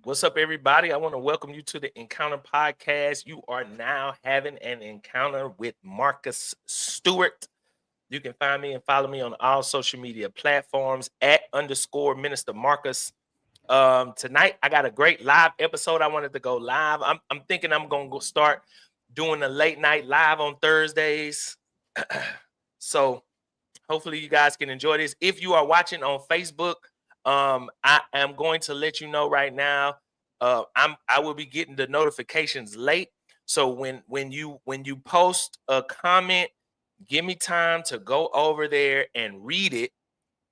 What's up, everybody? I want to welcome you to the Encounter Podcast. You are now having an encounter with Marcus Stewart. You can find me and follow me on all social media platforms at _ Minister Marcus. Tonight, I got a great live episode. I wanted to go live. I'm thinking I'm going to go start doing a late night live on Thursdays. So hopefully you guys can enjoy this. If you are watching on Facebook, I am going to let you know right now. I will be getting the notifications late. So when you post a comment, give me time to go over there and read it.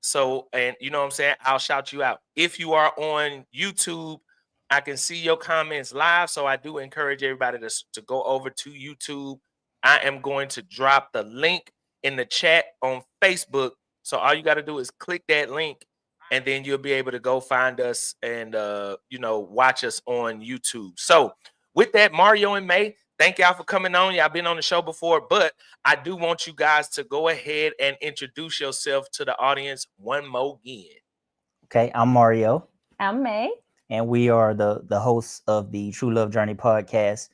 So, and you know what I'm saying, I'll shout you out. If you are on YouTube, I can see your comments live. So I do encourage everybody to go over to YouTube. I am going to drop the link in the chat on Facebook. So all you got to do is click that link, and then you'll be able to go find us and watch us on YouTube. So with that, Mario and May, thank y'all for coming on. Y'all been on the show before, but I do want you guys to go ahead and introduce yourself to the audience one more again. Okay, I'm Mario. I'm May. And we are the hosts of the True Love Journey podcast.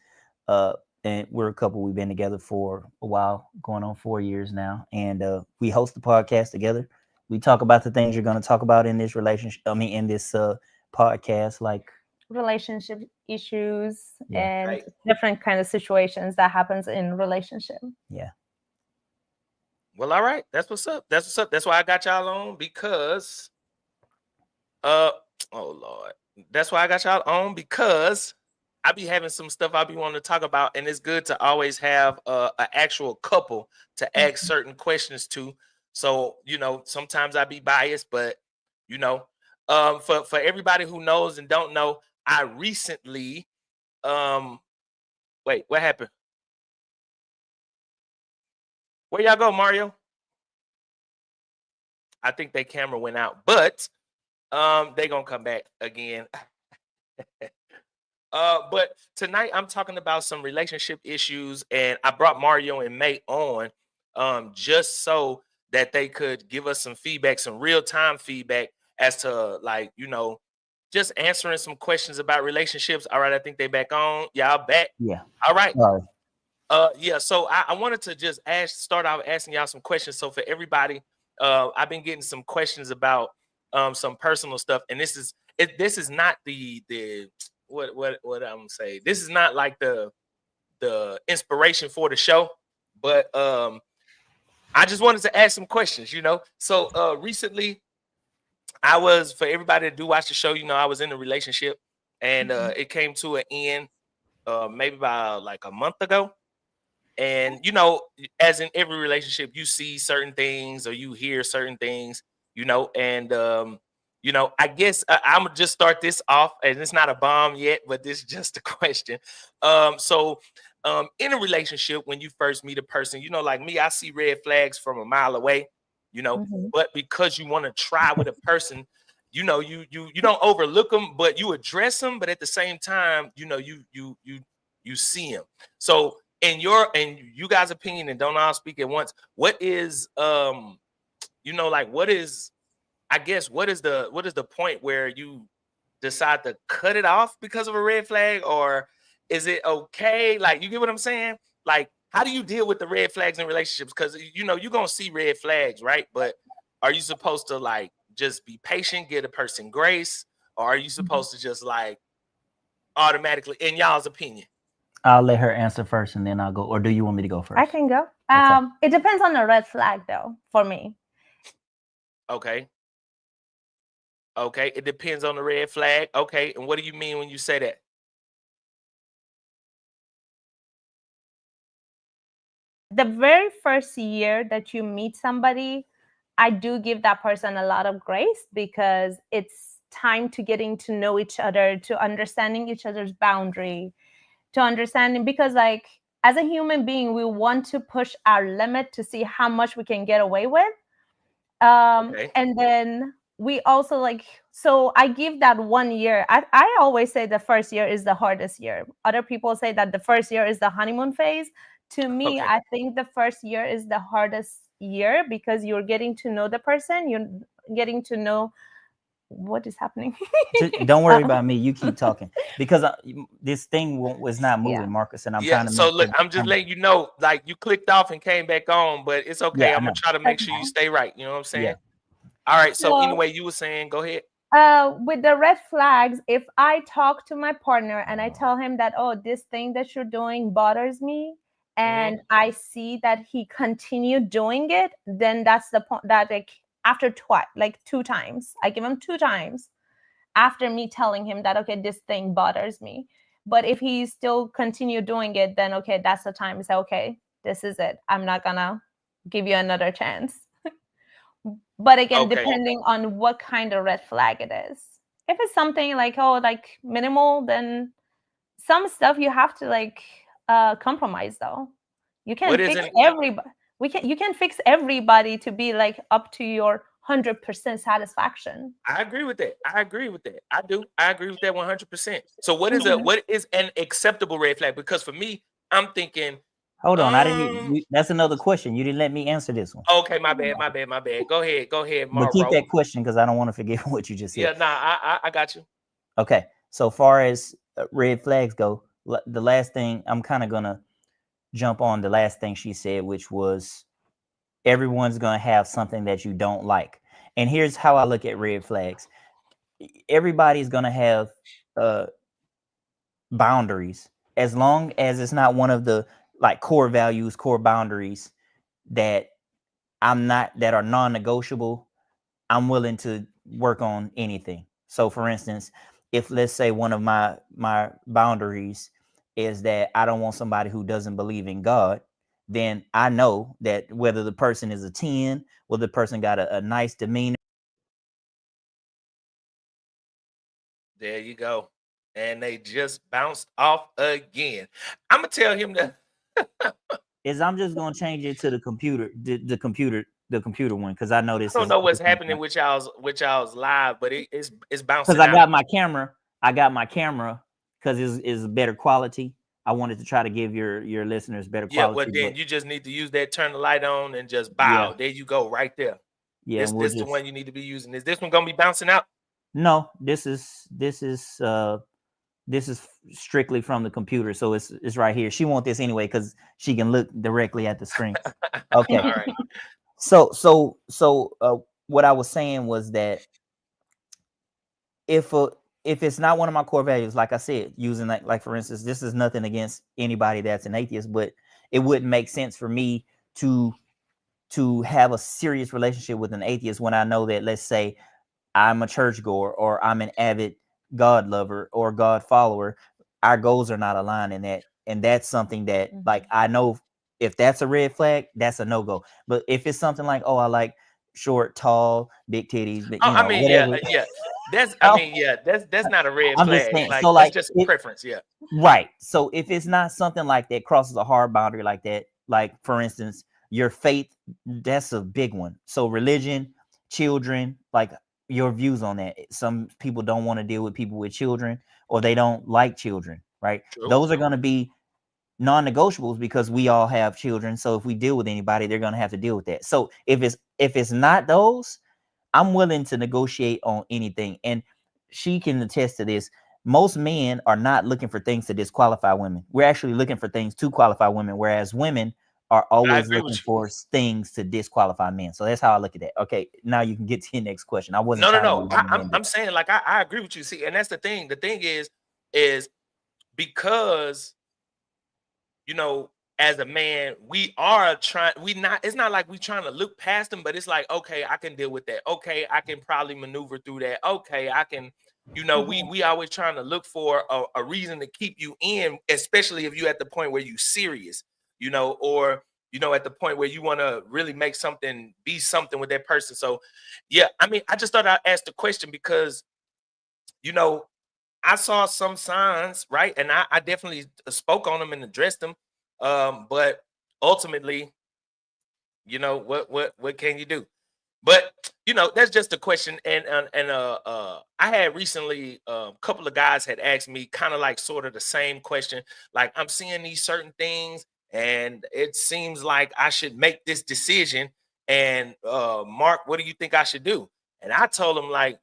And we're a couple. We've been together for a while, going on 4 years now. And we host the podcast together. We talk about the things you're going to talk about in this relationship. In this podcast, like relationship issues and different kind of situations that happens in relationship. Yeah. Well, all right. That's what's up. That's what's up. That's why I got y'all on, because oh Lord. That's why I got y'all on, because I be having some stuff I be wanting to talk about, and it's good to always have an actual couple to ask certain questions to. So, sometimes I be biased, but for everybody who knows and don't know, I recently wait, what happened? Where y'all go, Mario? I think their camera went out, but they gonna come back again. But tonight I'm talking about some relationship issues, and I brought Mario and May on just so that they could give us some feedback, some real-time feedback as to, just answering some questions about relationships. All right, I think they back on. Y'all back? Yeah. All right. Sorry. So I wanted to just start out asking y'all some questions. So for everybody, I've been getting some questions about some personal stuff, and this is not the what I'm gonna say. This is not like the inspiration for the show, but I just wanted to ask some questions, So recently, for everybody that do watch the show, I was in a relationship, and it came to an end maybe about like a month ago. And as in every relationship, you see certain things or you hear certain things, and I guess I'm gonna just start this off, and it's not a bomb yet, but this is just a question. So in a relationship, when you first meet a person, like me, I see red flags from a mile away, but because you want to try with a person, you don't overlook them, but you address them, but at the same time, you see them. So in you guys' opinion, and don't all speak at once, what is what is, I guess, what is the point where you decide to cut it off because of a red flag? Or is it okay? Like, you get what I'm saying? Like, how do you deal with the red flags in relationships? Because you're gonna see red flags, right? But are you supposed to just be patient, give a person grace, or are you supposed to just automatically, in y'all's opinion? I'll let her answer first, and then I'll go. Or do you want me to go first? I can go. It depends on the red flag, though, for me. Okay. It depends on the red flag. Okay. And what do you mean when you say that? The very first year that you meet somebody, I do give that person a lot of grace, because it's time to getting to know each other, to understanding each other's boundary, to understanding, because as a human being, we want to push our limit to see how much we can get away with. And then we also so I give that 1 year. I always say the first year is the hardest year. Other people say that the first year is the honeymoon phase. To me, I think the first year is the hardest year, because you're getting to know the person. You're getting to know what is happening? Don't worry about me. You keep talking because this thing was not moving, Yeah. Marcus, and I'm Yeah. trying to So make look, sure I'm just letting you know, like you clicked off and came back on, but it's okay. Yeah, I I'm gonna know. try to make sure you stay right. You know what I'm saying? Yeah. All right. So So, anyway, you were saying, go ahead. with the red flags, if I talk to my partner and I tell him that, oh, this thing that you're doing bothers me, and I see that he continued doing it, then that's the point that, like, after like 2 times, I give him 2 times after me telling him that, okay, this thing bothers me. But if he still continue doing it, then okay, that's the time to say, okay, this is it. I'm not gonna give you another chance. But again, Okay. depending on what kind of red flag it is. If it's something like, oh, like minimal, then some stuff you have to like compromise though. You What can't is fix it? everybody. You can fix everybody to be like up to your 100% satisfaction. I agree with that. I agree with that. I do. I agree with that 100%. So what Mhm. is an acceptable red flag? Because for me, I'm thinking, Hold on, I didn't. That's another question. You didn't let me answer this one. okay, my bad. Go ahead, But keep Marro. that question because I don't want to forget what you just said. Yeah, nah, I got you. Okay, so far as red flags go, the last thing I'm kind of gonna jump on the last thing she said, which was everyone's gonna have something that you don't like. And here's how I look at red flags. Everybody's gonna have boundaries as long as it's not one of the like core values, core boundaries that that are non-negotiable. I'm willing to work on anything. So for instance, if let's say one of my boundaries is that I don't want somebody who doesn't believe in God, then I know that whether the person is a 10, whether the person got a nice demeanor. There you go. And they just bounced off again. I'm gonna tell him that. Is I'm just gonna change it to the computer, the computer one, because I know I this don't is know what's happening with y'all's live, but it's bouncing because I out. got my camera. I got my camera because it's better quality. I wanted to try to give your listeners better Yeah, quality. well then But you just need to use that, turn the light on, and just bow. yeah, There you go, right there. yeah, and we'll This the one you need to be using. Is this one gonna be bouncing out? no, this is strictly from the computer, so it's right here. She want this anyway because she can look directly at the screen. Okay. All right. So what I was saying was that if it's not one of my core values, like I said, using like for instance, this is nothing against anybody that's an atheist, but it wouldn't make sense for me to have a serious relationship with an atheist when I know that, let's say, I'm a churchgoer or I'm an avid God lover or God follower. Our goals are not aligned in that, and that's something that like I know if that's a red flag, that's a no go. But if it's something like, oh, I like short, tall, big titties, but I mean, whatever. yeah. That's not a red I'm just flag. saying. Like So that's like just a preference. Yeah. right. So if it's not something like that crosses a hard boundary like that, like for instance, your faith, that's a big one. So religion, children, like your views on that. Some people don't want to deal with people with children or they don't like children, right? True. Those are going to be non-negotiables because we all have children. So if we deal with anybody, they're going to have to deal with that. So if it's not those, I'm willing to negotiate on anything. And she can attest to this. Most men are not looking for things to disqualify women. We're actually looking for things to qualify women, whereas women are always agree looking with you. for things to disqualify men. So that's how I look at that. Okay, now you can get to your next question. I wasn't No. trying to I'm saying like I agree with you. See, and that's the thing. The thing is because as a man, we are trying. It's not like we trying to look past them, but it's like, okay, I can deal with that. Okay, I can probably maneuver through that. Okay, I can. We always trying to look for a reason to keep you in, especially if you at the point where you serious, or at the point where you want to really make something be something with that person. So, yeah, I mean, I just thought I'd ask the question because, I saw some signs, right, and I definitely spoke on them and addressed them. But ultimately, what can you do? But that's just a question. And I had recently a couple of guys had asked me kind of like sort of the same question. Like, I'm seeing these certain things, and it seems like I should make this decision. And Mark, what do you think I should do? And I told him, like,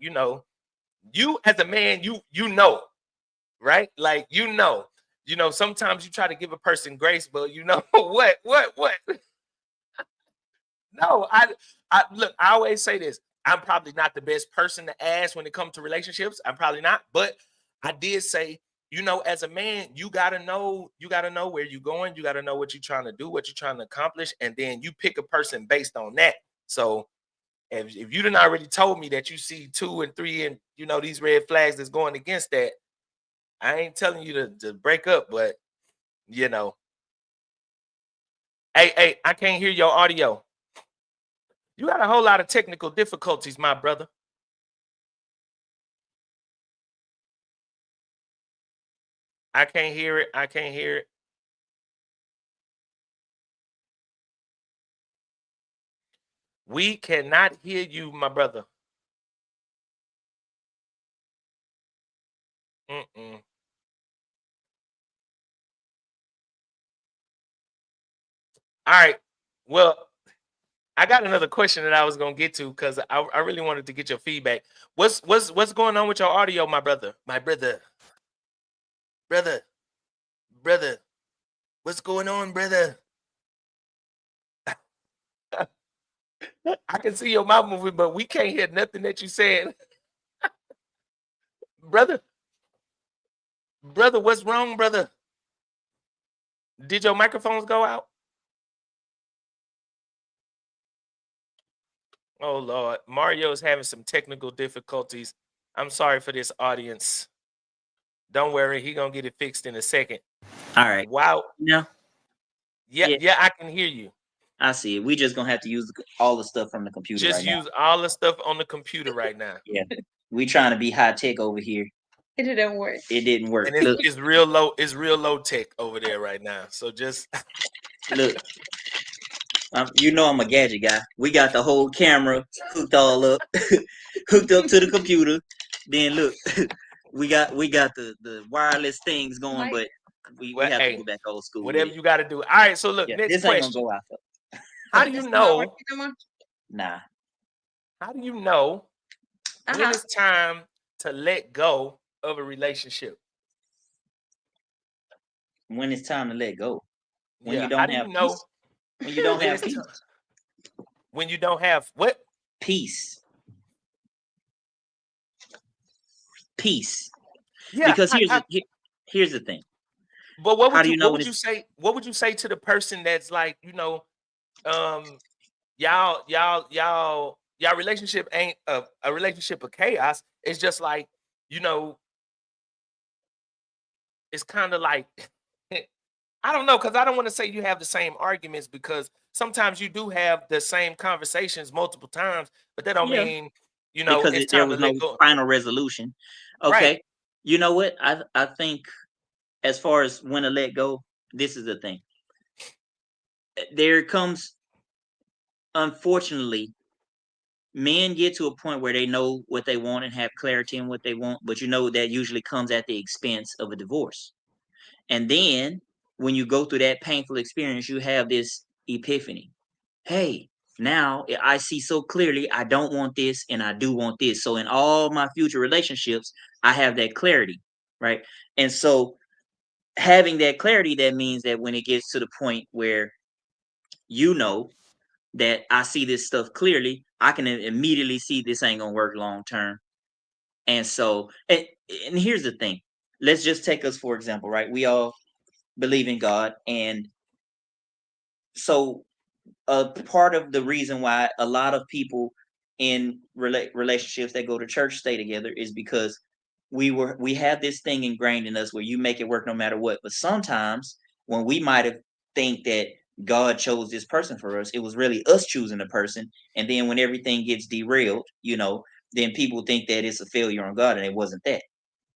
you as a man, you know, right? Like sometimes you try to give a person grace, but you know what? No, I look, I always say this. I'm probably not the best person to ask when it comes to relationships. I'm probably not, but I did say, as a man, you gotta know where you're going, you gotta know what you're trying to do, what you're trying to accomplish, and then you pick a person based on that. So if you didn't already told me that you see 2 and 3 and these red flags that's going against that, I ain't telling you to break up, but hey, I can't hear your audio. You got a whole lot of technical difficulties, my brother. I can't hear it. We cannot hear you, my brother. Mm-mm. All right. Well, I got another question that I was gonna get to because I really wanted to get your feedback. What's going on with your audio, my brother? My brother. Brother. What's going on, brother? I can see your mouth moving, but we can't hear nothing that you saying. Brother, what's wrong, brother? Did your microphones go out? Oh Lord, Mario is having some technical difficulties. I'm sorry for this audience. Don't worry, he gonna get it fixed in a second. All right. Wow. No. Yeah, I can hear you. I see it. We just gonna have to use all the stuff from the computer. Just use all the stuff on the computer right now. Yeah, we trying to be high tech over here. It didn't work. It didn't work. And it's real low. It's real low tech over there right now. So just look. I'm a gadget guy. We got the whole camera hooked all up, hooked up to the computer. Then look, we got the wireless things going, but we have to go back old school. Whatever you got to do. All right. So look, next this question. Ain't gonna go out. How do you know? Nah. How do you know when it's time to let go of a relationship? When it's time to let go. When you don't how do have you know? peace. When you don't have peace. When you don't have what? Peace. Peace. Yeah. Because here's the thing. But what would you say? What would you say to the person that's like, y'all relationship ain't a relationship of chaos. It's just like, it's kind of like I don't know, because I don't want to say you have the same arguments, because sometimes you do have the same conversations multiple times, but that don't mean because it's there time was to let no go. final resolution. Okay. Right. You know what? I think as far as when to let go, this is the thing. There comes, unfortunately, men get to a point where they know what they want and have clarity in what they want, but that usually comes at the expense of a divorce. And then when you go through that painful experience, you have this epiphany. Hey, now I see so clearly I don't want this and I do want this. So in all my future relationships, I have that clarity, right? And so having that clarity, that means that when it gets to the point where that I see this stuff clearly, I can immediately see this ain't gonna work long term. And so, and here's the thing. Let's just take us for example, right? We all believe in God, and so a part of the reason why a lot of people in relationships that go to church stay together is because we have this thing ingrained in us where you make it work no matter what. But sometimes when we might have think that God chose this person for us, it was really us choosing the person. And then when everything gets derailed, then people think that it's a failure on God, and it wasn't that.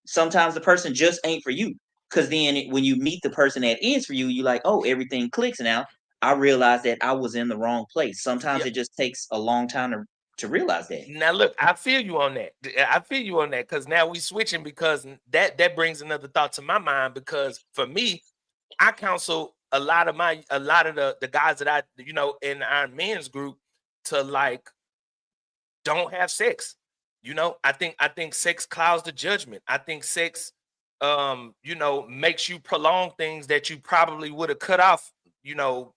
Sometimes the person just ain't for you. Because then when you meet the person that is for you, you're like, oh, everything clicks now. I realized that I was in the wrong place. Sometimes it just takes a long time to realize that. Now, look, I feel you on that. Because now we switching, because that brings another thought to my mind. Because for me, I counsel a lot of the guys that I, in our men's group to, like, don't have sex. You know, I think sex clouds the judgment. I think sex, you know, makes you prolong things that you probably would have cut off, you know,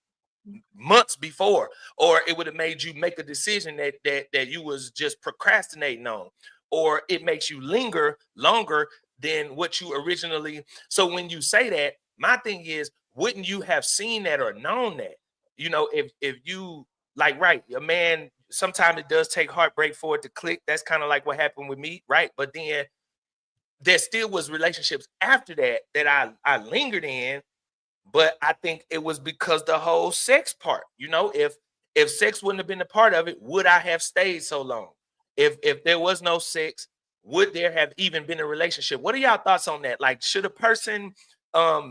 months before, or it would have made you make a decision that you was just procrastinating on, or it makes you linger longer than what you originally. So when you say that, my thing is, wouldn't you have seen that or known that? You know, if you like, right, a man, sometimes it does take heartbreak for it to click. That's kind of like what happened with me, right? But then there still was relationships after that that I lingered in, but I think it was because the whole sex part, you know, if sex wouldn't have been a part of it, would I have stayed so long? If there was no sex, would there have even been a relationship? What are y'all thoughts on that? Like, should a person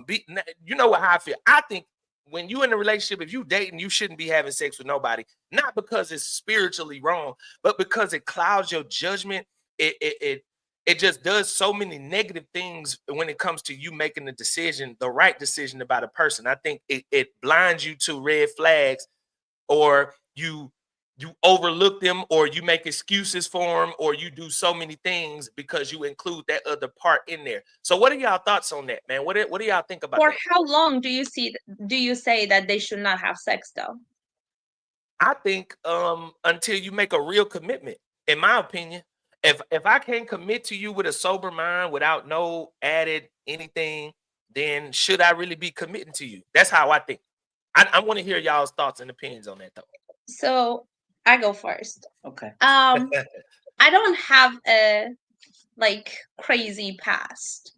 be, you know what, how I feel? I think when you in a relationship, if you dating, you shouldn't be having sex with nobody, not because it's spiritually wrong, but because it clouds your judgment. It just does so many negative things when it comes to you making the decision, the right decision about a person. I think it blinds you to red flags, or you overlook them, or you make excuses for them, or you do so many things because you include that other part in there. So what are y'all thoughts on that, man? What do y'all think about For that? how long do you say that they should not have sex though? I think until you make a real commitment, in my opinion. If I can't commit to you with a sober mind without no added anything, then should I really be committing to you? That's how I think. I want to hear y'all's thoughts and opinions on that though. So I go first. Okay. I don't have a like crazy past,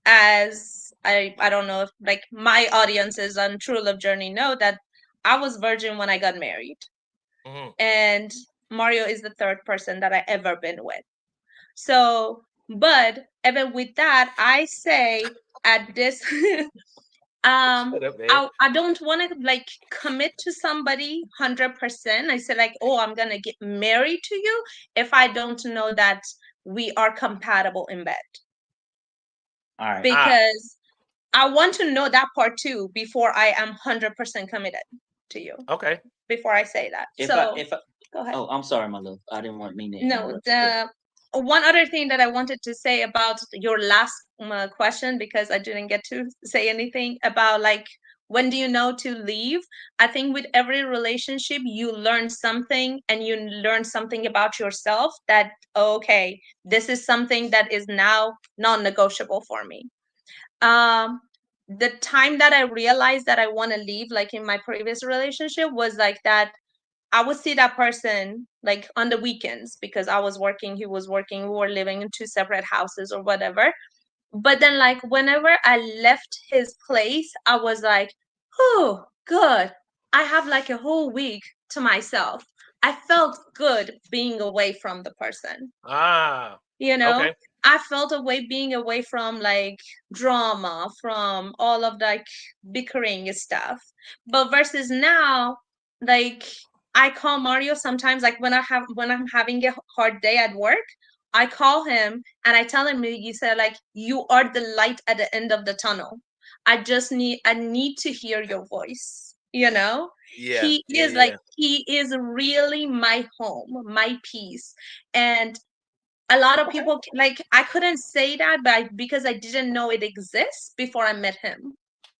as I don't know if like my audiences on True Love Journey know that I was virgin when I got married. Mhm. And Mario is the third person that I ever been with. So, but even with that, I say at this Shut up, man. I don't want to like commit to somebody 100%. I say like, oh, I'm gonna get married to you if I don't know that we are compatible in bed. All right. Because I want to know that part too before I am 100% committed to you. Okay. Before I say that. If So I, go ahead. oh, I'm sorry, my love. I didn't want me to. No, interrupt you. one other thing that I wanted to say about your last question, because I didn't get to say anything about like when do you know to leave? I think with every relationship you learn something, and you learn something about yourself that okay, this is something that is now non-negotiable for me. The time that I realized that I want to leave, like in my previous relationship, was like that I would see that person like on the weekends because I was working, he was working, we were living in two separate houses or whatever. But then, like, whenever I left his place, I was like, oh, good. I have like a whole week to myself. I felt good being away from the person. Ah. You know, Okay. I felt away being away from like drama, from all of like bickering stuff. But versus now, like I call Mario sometimes, like when I'm having a hard day at work, I call him and I tell him, you said like you are the light at the end of the tunnel. I need to hear your voice, you know? Yeah. He is really my home, my peace. And a lot of people like I couldn't say that, but because I didn't know it exists before I met him,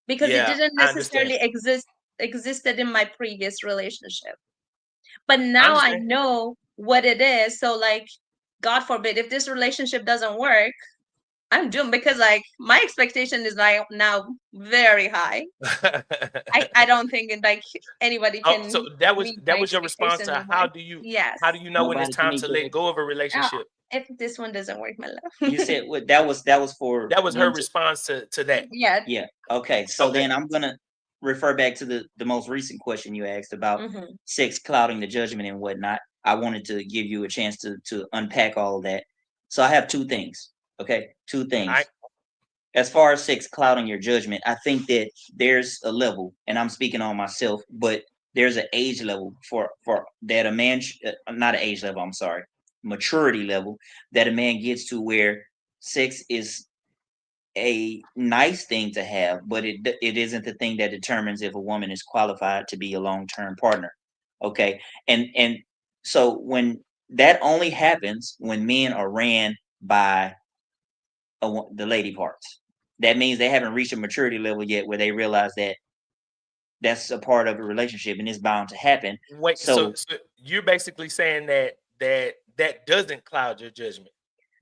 because it Yeah, didn't I understand. necessarily existed in my previous relationship. But I now I understand. know what it is. So like, God forbid, if this relationship doesn't work, I'm doomed, because like my expectation is like now very high. I don't think like anybody Oh, can so that was meet my your response expectation to no how more. do you Yes. know when it's Nobody can time meet to your let go of a relationship? If this one doesn't work, my love. You said what that was for That was her when response to that. Yeah. yeah. Okay. So Okay. then I'm gonna refer back to the most recent question you asked about Mhm. sex clouding the judgment and whatnot. I wanted to give you a chance to unpack all of that. So I have two things. Okay, two things. Alright. As far as sex clouding your judgment, I think that there's a level, and I'm speaking on myself, but there's an age level for that a man, not an age level. I'm sorry, maturity level that a man gets to where sex is a nice thing to have, but it isn't the thing that determines if a woman is qualified to be a long term partner. Okay, and so when that only happens when men are ran by the lady parts. That means they haven't reached a maturity level yet where they realize that that's a part of a relationship and it's bound to happen. Wait, so you're basically saying that doesn't cloud your judgment?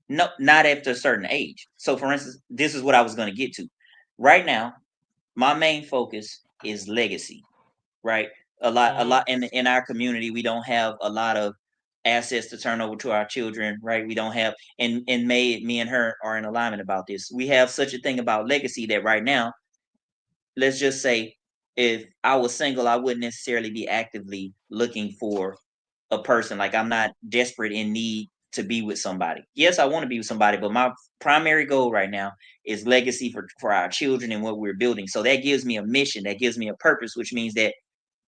No, not after a certain age. So, for instance, this is what I was going to get to. Right now, my main focus is legacy. Right, a lot in our community, we don't have a lot of assets to turn over to our children. Right, we don't have, and me and her are in alignment about this. We have such a thing about legacy that right now, let's just say, if I was single, I wouldn't necessarily be actively looking for a person. Like, I'm not desperate in need to be with somebody. Yes, I want to be with somebody, but my primary goal right now is legacy for our children and what we're building. So that gives me a mission, that gives me a purpose, which means that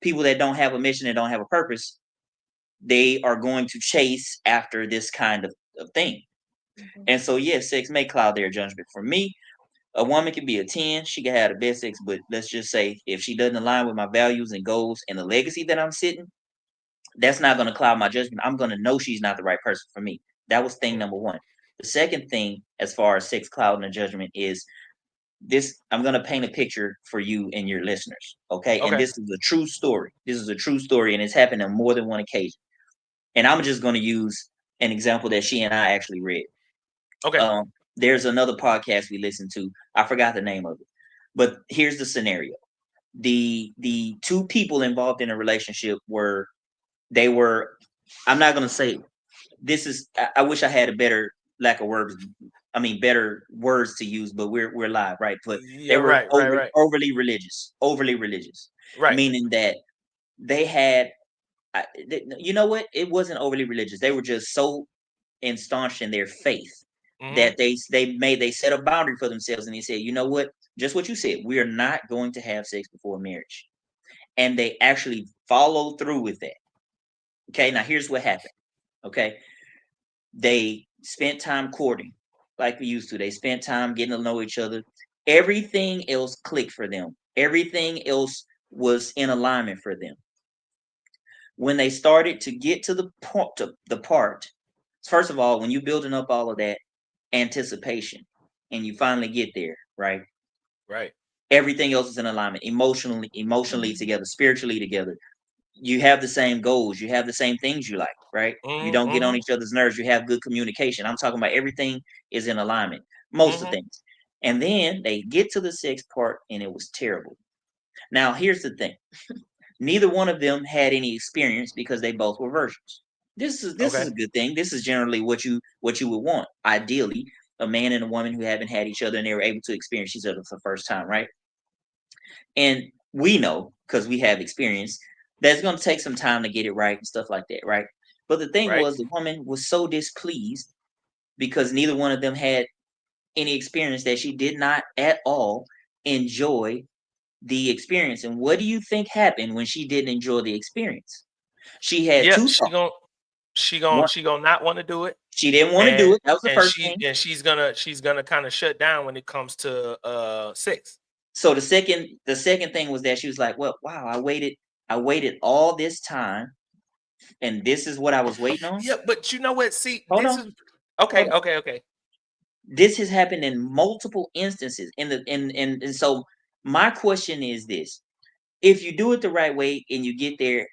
people that don't have a mission and don't have a purpose, they are going to chase after this kind of thing. And so, yes, sex may cloud their judgment. For me, a woman can be a 10, she can have the best sex, but let's just say if she doesn't align with my values and goals and the legacy that I'm setting, that's not going to cloud my judgment. I'm going to know she's not the right person for me. That was thing number one. The second thing, as far as sex clouding the judgment, is this. I'm going to paint a picture for you and your listeners. Okay. And this is a true story. This is a true story, and it's happened on more than one occasion. And I'm just going to use an example that she and I actually read. Okay. There's another podcast we listened to. I forgot the name of it. But here's the scenario. The two people involved in a relationship were, I'm not going to say this is, I wish I had a better lack of words. I mean, better words to use, but we're live, right? But they were overly religious, right? Meaning that they had, you know what? It wasn't overly religious. They were just so ensconced in their faith that they set a boundary for themselves, and they said, you know what? Just what you said. We are not going to have sex before marriage, and they actually followed through with that. Okay, now here's what happened. Okay, they spent time courting like we used to. They spent time getting to know each other. Everything else clicked for them. Everything else was in alignment for them. When they started to get to the part, first of all, when you're building up all of that anticipation and you finally get there, right? Right. Everything else is in alignment, emotionally together, spiritually together. You have the same goals. You have the same things you like, right? You don't get on each other's nerves. You have good communication. I'm talking about everything is in alignment, most of things. And then they get to the sex part and it was terrible. Now, here's the thing. Neither one of them had any experience because they both were virgins. This is a good thing. This is generally what you would want. Ideally, a man and a woman who haven't had each other and they were able to experience each other for the first time, right? And we know, because we have experience, that's going to take some time to get it right and stuff like that, right? But the thing was, the woman was so displeased because neither one of them had any experience that she did not at all enjoy the experience. And what do you think happened when she didn't enjoy the experience? She had two thoughts. She gonna not want to do it. She didn't want to do it. That was the first thing. And she's gonna kind of shut down when it comes to sex. So the second thing was that she was like, well, wow, I waited all this time, and this is what I was waiting on. Yeah, but you know what? See, Okay. This has happened in multiple instances. And so my question is this: if you do it the right way and you get there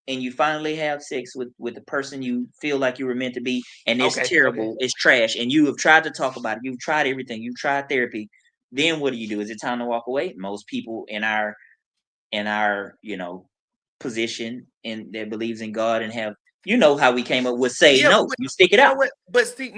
and you finally have sex with the person you feel like you were meant to be, and it's terrible, it's trash, and you have tried to talk about it, you've tried everything, you've tried therapy, then what do you do? Is it time to walk away? Most people in our position and that believes in God and have, how we came up with say no, you stick it out. But see,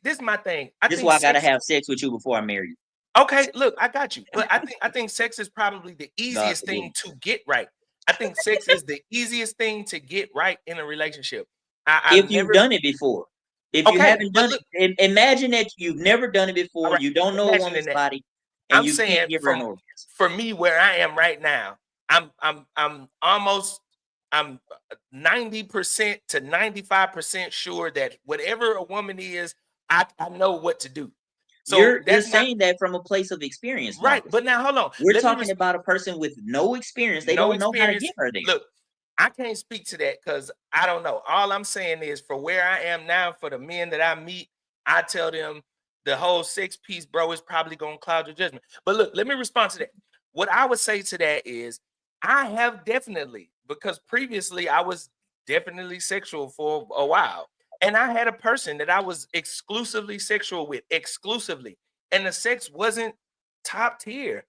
this is my thing. This is why I gotta have sex with you before I marry you. Okay, look, I got you. But I think sex is probably the easiest thing to get right. I think sex is the easiest thing to get right in a relationship. If you've done it before. If you haven't done it, imagine that you've never done it before. Right. You don't know a woman's body. And I'm saying for me, where I am right now, I'm 90% to 95% sure that whatever a woman is, I know what to do. So you're saying that from a place of experience, right? But now hold on. We're talking about a person with no experience. They don't know how to get her there. Look, I can't speak to that because I don't know. All I'm saying is for where I am now, for the men that I meet, I tell them the whole 6-piece, bro, is probably gonna cloud your judgment. But look, let me respond to that. What I would say to that is I have definitely, because previously I was definitely sexual for a while. And I had a person that I was exclusively sexual with, exclusively. And the sex wasn't top tier.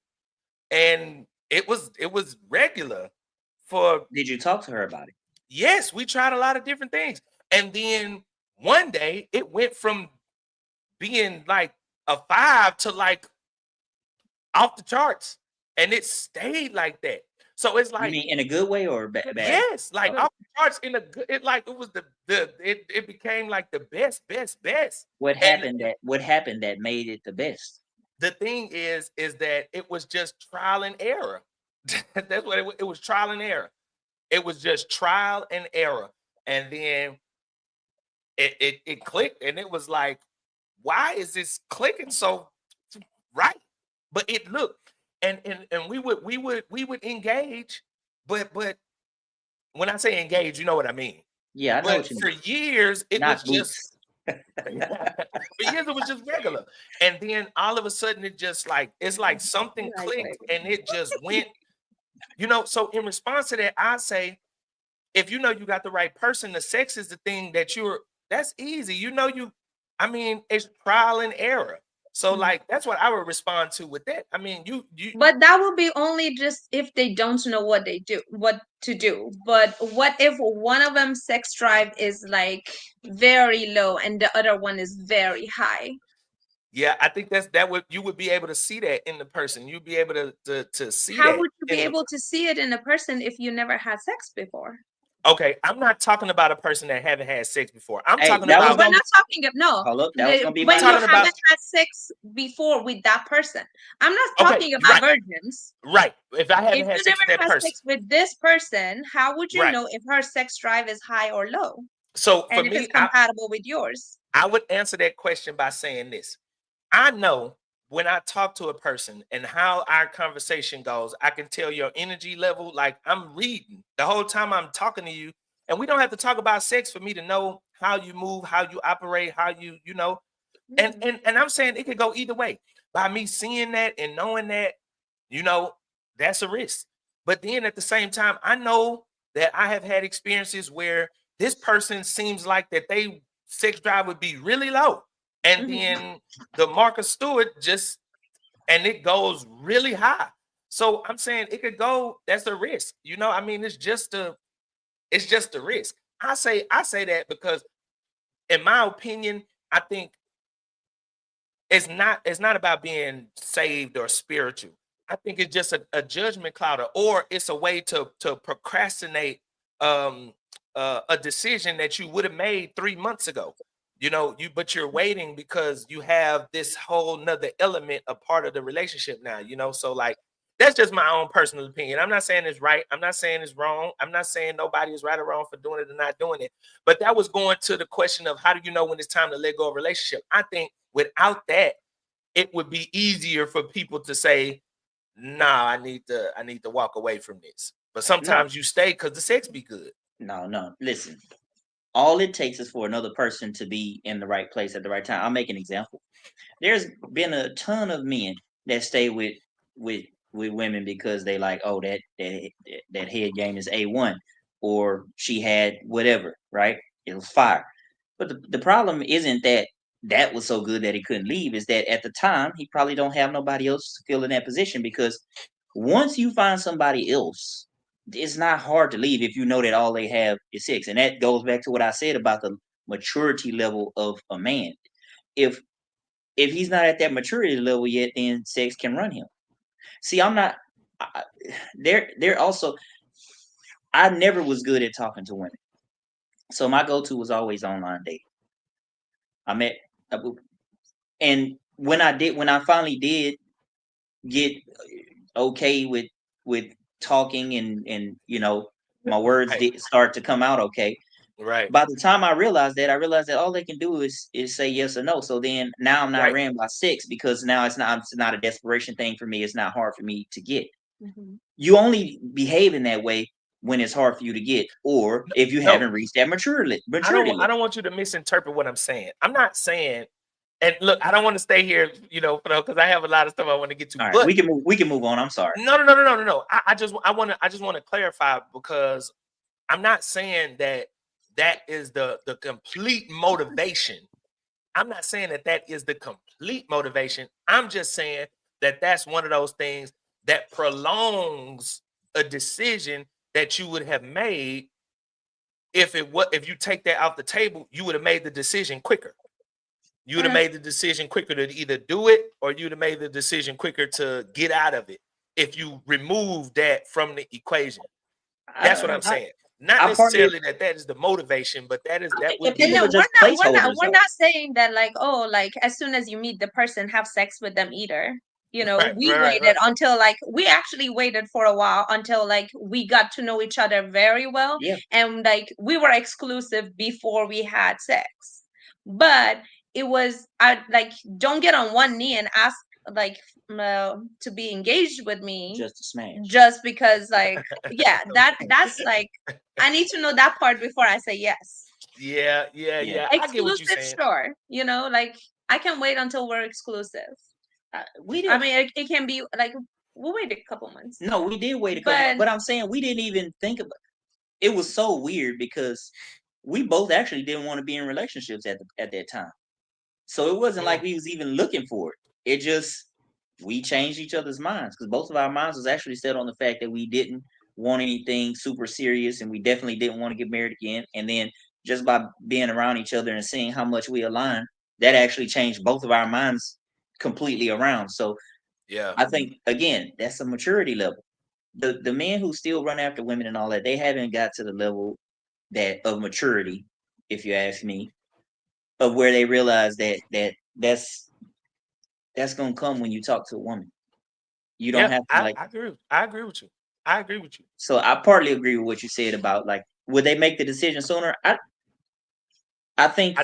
And it was regular for Did you talk to her about it? yes, we tried a lot of different things. And then one day it went from being like a 5 to like off the charts. And it stayed like that. So it's You like mean in a good way or bad? yes, like Okay. off the charts in a good it like it was it became like the best. What And happened that made it the best? the thing is that it was just trial and error. That's what it was, trial and error. It was just trial and error. And then it clicked and it was like, why is this clicking so right? But it looked and we would engage, but when I say engage, you know what I mean. Yeah, I know But what you for mean. years it Not was just for years it was just regular. And then all of a sudden it just like it's like something clicked and it just went, so in response to that, I say, if you know you got the right person, the sex is the thing that's easy. I mean, it's trial and error. So like that's what I would respond to with that. I mean, you But that will be only just if they don't know what to do. But what if one of them sex drive is like very low and the other one is very high? yeah, I think you would be able to see that in the person. You'd be able to see How that. would you be able to see it in a person if you never had sex before? Okay, I'm not talking about a person that haven't had sex before. I'm Hey, talking that was about We're not talking of no. Hold up, that was gonna be When my you talking haven't about- had sex before with that person. I'm not Okay, talking about right. virgins. right. If I haven't If had you sex with never that had person, sex with this person, how would you Right. know if her sex drive is high or low? so for And if me, it's compatible with yours? I would answer that question by saying this. I know when I talk to a person and how our conversation goes, I can tell your energy level. Like I'm reading the whole time I'm talking to you, and we don't have to talk about sex for me to know how you move, how you operate, how you know. And I'm saying it could go either way. By me seeing that and knowing that, that's a risk. But then at the same time, I know that I have had experiences where this person seems like that they sex drive would be really low. And then the Marcus Stewart and it goes really high. So I'm saying it could go, that's a risk. I mean, it's just a risk. I say that because in my opinion, I think it's not about being saved or spiritual. I think it's just a judgment clouder, or it's a way to procrastinate a decision that you would have made 3 months ago. But you're waiting because you have this whole nother element, a part of the relationship now. So like that's just my own personal opinion. I'm not saying it's right. I'm not saying it's wrong. I'm not saying nobody is right or wrong for doing it or not doing it. But that was going to the question of how do you know when it's time to let go of a relationship? I think without that, it would be easier for people to say, nah, I need to walk away from this. But sometimes you stay because the sex be good. No. Listen, all it takes is for another person to be in the right place at the right time. I'll make an example. There's been a ton of men that stay with women because they like, oh, that head game is A1, or she had whatever, right? It was fire. But the problem isn't that was so good that he couldn't leave, is that at the time he probably don't have nobody else to fill in that position, because once you find somebody else, it's not hard to leave if you know that all they have is sex. And that goes back to what I said about the maturity level of a man. If he's not at that maturity level yet, then sex can run him. See, I'm not. They're also. I never was good at talking to women, so my go-to was always online dating. I met, and when I finally did get okay with talking, and my words Right. did start to come out okay. Right. By the time I realized that all they can do is say yes or no. So then now I'm not Right. ran by sex, because now it's not a desperation thing for me. It's not hard for me to get. You only behave in that way when it's hard for you to get, or if you No. haven't reached that maturity I level. don't want you to misinterpret what I'm saying. I'm not saying, and look, I don't want to stay here, because I have a lot of stuff I want to get to. All right, but we can move on. I'm sorry. No. I just want to clarify, because I'm not saying that is the complete motivation. I'm not saying that is the complete motivation. I'm just saying that that's one of those things that prolongs a decision that you would have made. If you take that off the table, you would have made the decision quicker. You would have made the decision quicker to either do it, or you'd have made the decision quicker to get out of it if you remove that from the equation. That's what I'm saying. Not necessarily that is the motivation, but that would be. No, we're not saying that like as soon as you meet the person, have sex with them either. We waited until we actually waited for a while until we got to know each other very well. Yeah. And we were exclusive before we had sex. But it was don't get on one knee and ask to be engaged with me just to smash, just because that's I need to know that part before I say yes. Yeah. Exclusive, I get what you're saying. sure. I can wait until we're exclusive. We did. I mean, it can be we'll wait a couple months. No, we did wait a couple months, but I'm saying we didn't even think about it. It was so weird because we both actually didn't want to be in relationships at that time. So it wasn't like we was even looking for it. It just, we changed each other's minds, because both of our minds was actually set on the fact that we didn't want anything super serious, and we definitely didn't want to get married again. And then just by being around each other and seeing how much we align, that actually changed both of our minds completely around. So yeah, I think, again, that's a maturity level. The men who still run after women and all that, they haven't got to the level of maturity, if you ask me, of where they realize that's gonna come when you talk to a woman. You don't have to I agree with you. So I partly agree with what you said about would they make the decision sooner? I think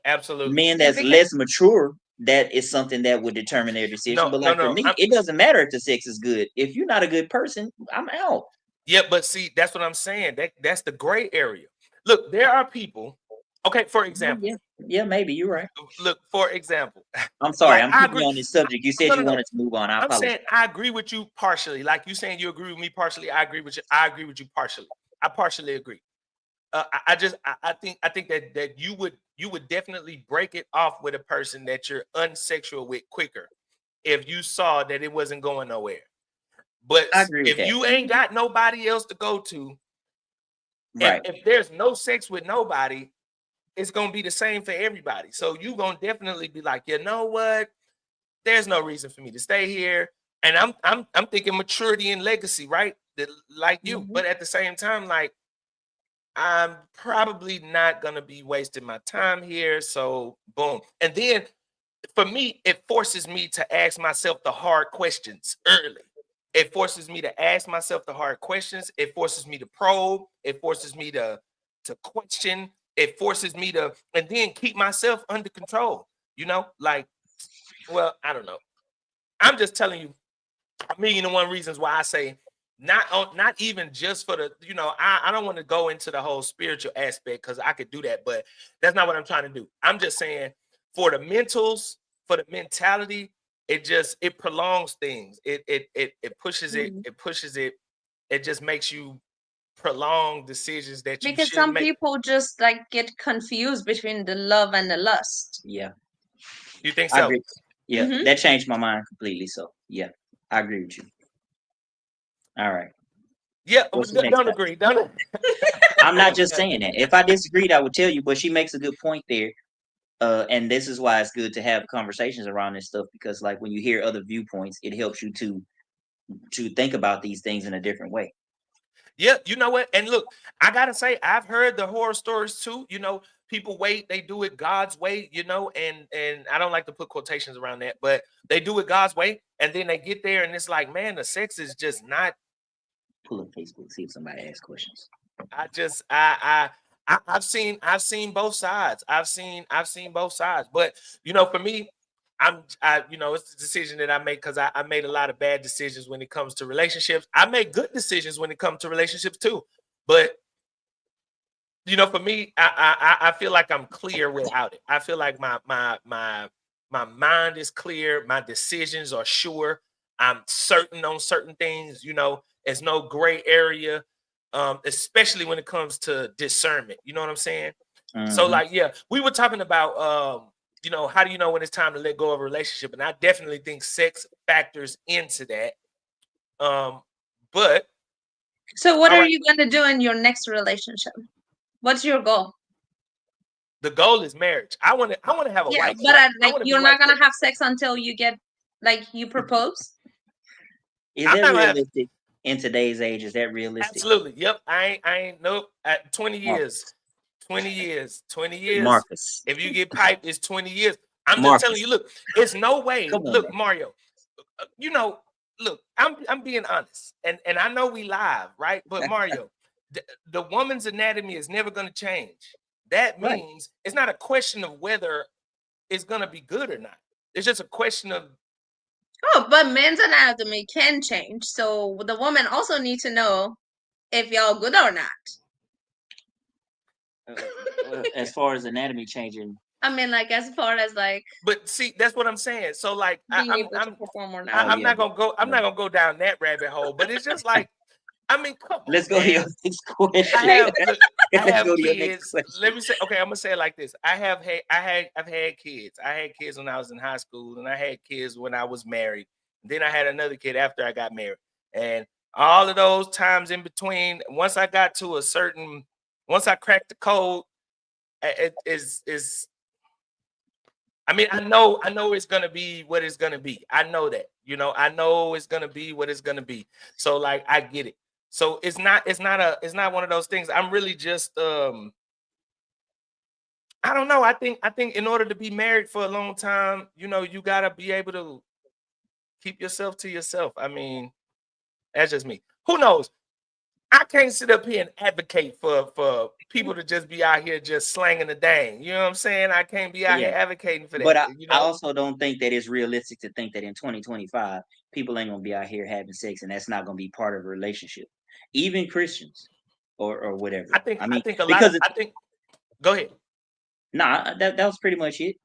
absolutely. Men that's less mature, that is something that would determine their decision. But for me, it doesn't matter if the sex is good. If you're not a good person, I'm out. Yeah, but see, that's what I'm saying. That's the gray area. Look, there are people. Okay, for example. Yeah, maybe you're right. Look, for example. I'm sorry, I'm keeping you on this subject. You said you wanted to move on. I'm saying I agree with you partially. Like you saying you agree with me partially. I agree with you. I agree with you partially. I partially agree. I think that you would definitely break it off with a person that you're unsexual with quicker if you saw that it wasn't going nowhere. But if you ain't got nobody else to go to, right? If there's no sex with nobody, it's gonna be the same for everybody. So you gonna definitely be like, you know what? There's no reason for me to stay here. And I'm thinking maturity and legacy, right? Like you, but at the same time, like, I'm probably not gonna be wasting my time here. So boom. And then for me, it forces me to ask myself the hard questions early. It forces me to ask myself the hard questions. It forces me to probe. It forces me to question. It forces me to, and then keep myself under control. Well, I don't know. I'm just telling you 1,000,001 reasons why I say not even just for the, I don't want to go into the whole spiritual aspect, because I could do that, but that's not what I'm trying to do. I'm just saying for the mentals, for the mentality, it prolongs things. It pushes it. It pushes it. It just makes you prolong decisions that you because some people just get confused between the love and the lust. Yeah. You think so? I agree. Yeah, that changed my mind completely. So yeah, I agree with you. All right. Yeah, don't agree. Don't. I'm not just saying that. If I disagreed, I would tell you. But she makes a good point there. And this is why it's good to have conversations around this stuff, because when you hear other viewpoints, it helps you to think about these things in a different way. Yeah, you know what? And look, I gotta say, I've heard the horror stories too. People wait, they do it God's way, and I don't like to put quotations around that, but they do it God's way, and then they get there and it's like, man, the sex is just not. Pull up Facebook, see if somebody asks questions. I've seen both sides. I've seen both sides. But for me, it's the decision that I make, because I made a lot of bad decisions when it comes to relationships. I make good decisions when it comes to relationships too. But you know, for me, I feel like I'm clear without it. I feel like my mind is clear. My decisions are sure. I'm certain on certain things. You know, there's no gray area, especially when it comes to discernment. You know what I'm saying? So, Mhm. like, yeah, we were talking about, you know, how do you know when it's time to let go of a relationship? And I definitely think sex factors into that. But So what all are right, you gonna do in your next relationship? What's your goal? the goal is marriage. I want to have a Yeah, wife. but Like, I like want to be you're not wife. gonna have sex until you get like you propose. Is I'm that not gonna have. realistic in today's age? Is that realistic? Absolutely. Yep. I ain't nope. At 20 years. Marcus. 20 years. 20 years. Marcus. If you get piped, it's 20 years. I'm just telling Marcus. you, look, it's no way. Come on, Look, man. Mario, you know, look, I'm being honest. And I know we live, right? But Mario, the woman's anatomy is never gonna change. That Right. means it's not a question of whether it's gonna be good or not. It's just a question of Oh, but men's anatomy can change. So the woman also need to know if y'all good or not. As far as anatomy changing, I mean, like as far as like but see, that's what I'm saying. So like being able to perform or not. oh I'm yeah, not gonna go. I'm yeah. not gonna go down that rabbit hole. But it's just like, I mean, come on, Let's go to man. your next question. I have look, I Let's have go to your next kids. question. Let me say, okay, I'm gonna say it like this. I've had kids. I had kids when I was in high school, and I had kids when I was married. Then I had another kid after I got married. And all of those times in between, once I got to a certain, once I cracked the code, it is. I mean, I know it's gonna be what it's gonna be. I know that, you know, I know it's gonna be what it's gonna be. So like I get it. So it's not one of those things. I'm really just I don't know. I think in order to be married for a long time, you know, you gotta be able to keep yourself to yourself. I mean, that's just me. Who knows? I can't sit up here and advocate for people to just be out here just slanging the dang. You know what I'm saying? I can't be out here Yeah, advocating for but that. I, You I know, also don't think that it's realistic to think that in 2025 people ain't gonna be out here having sex and that's not gonna be part of a relationship. Even Christians or whatever. I I mean, think a lot of because I think go ahead. nah, that was pretty much it.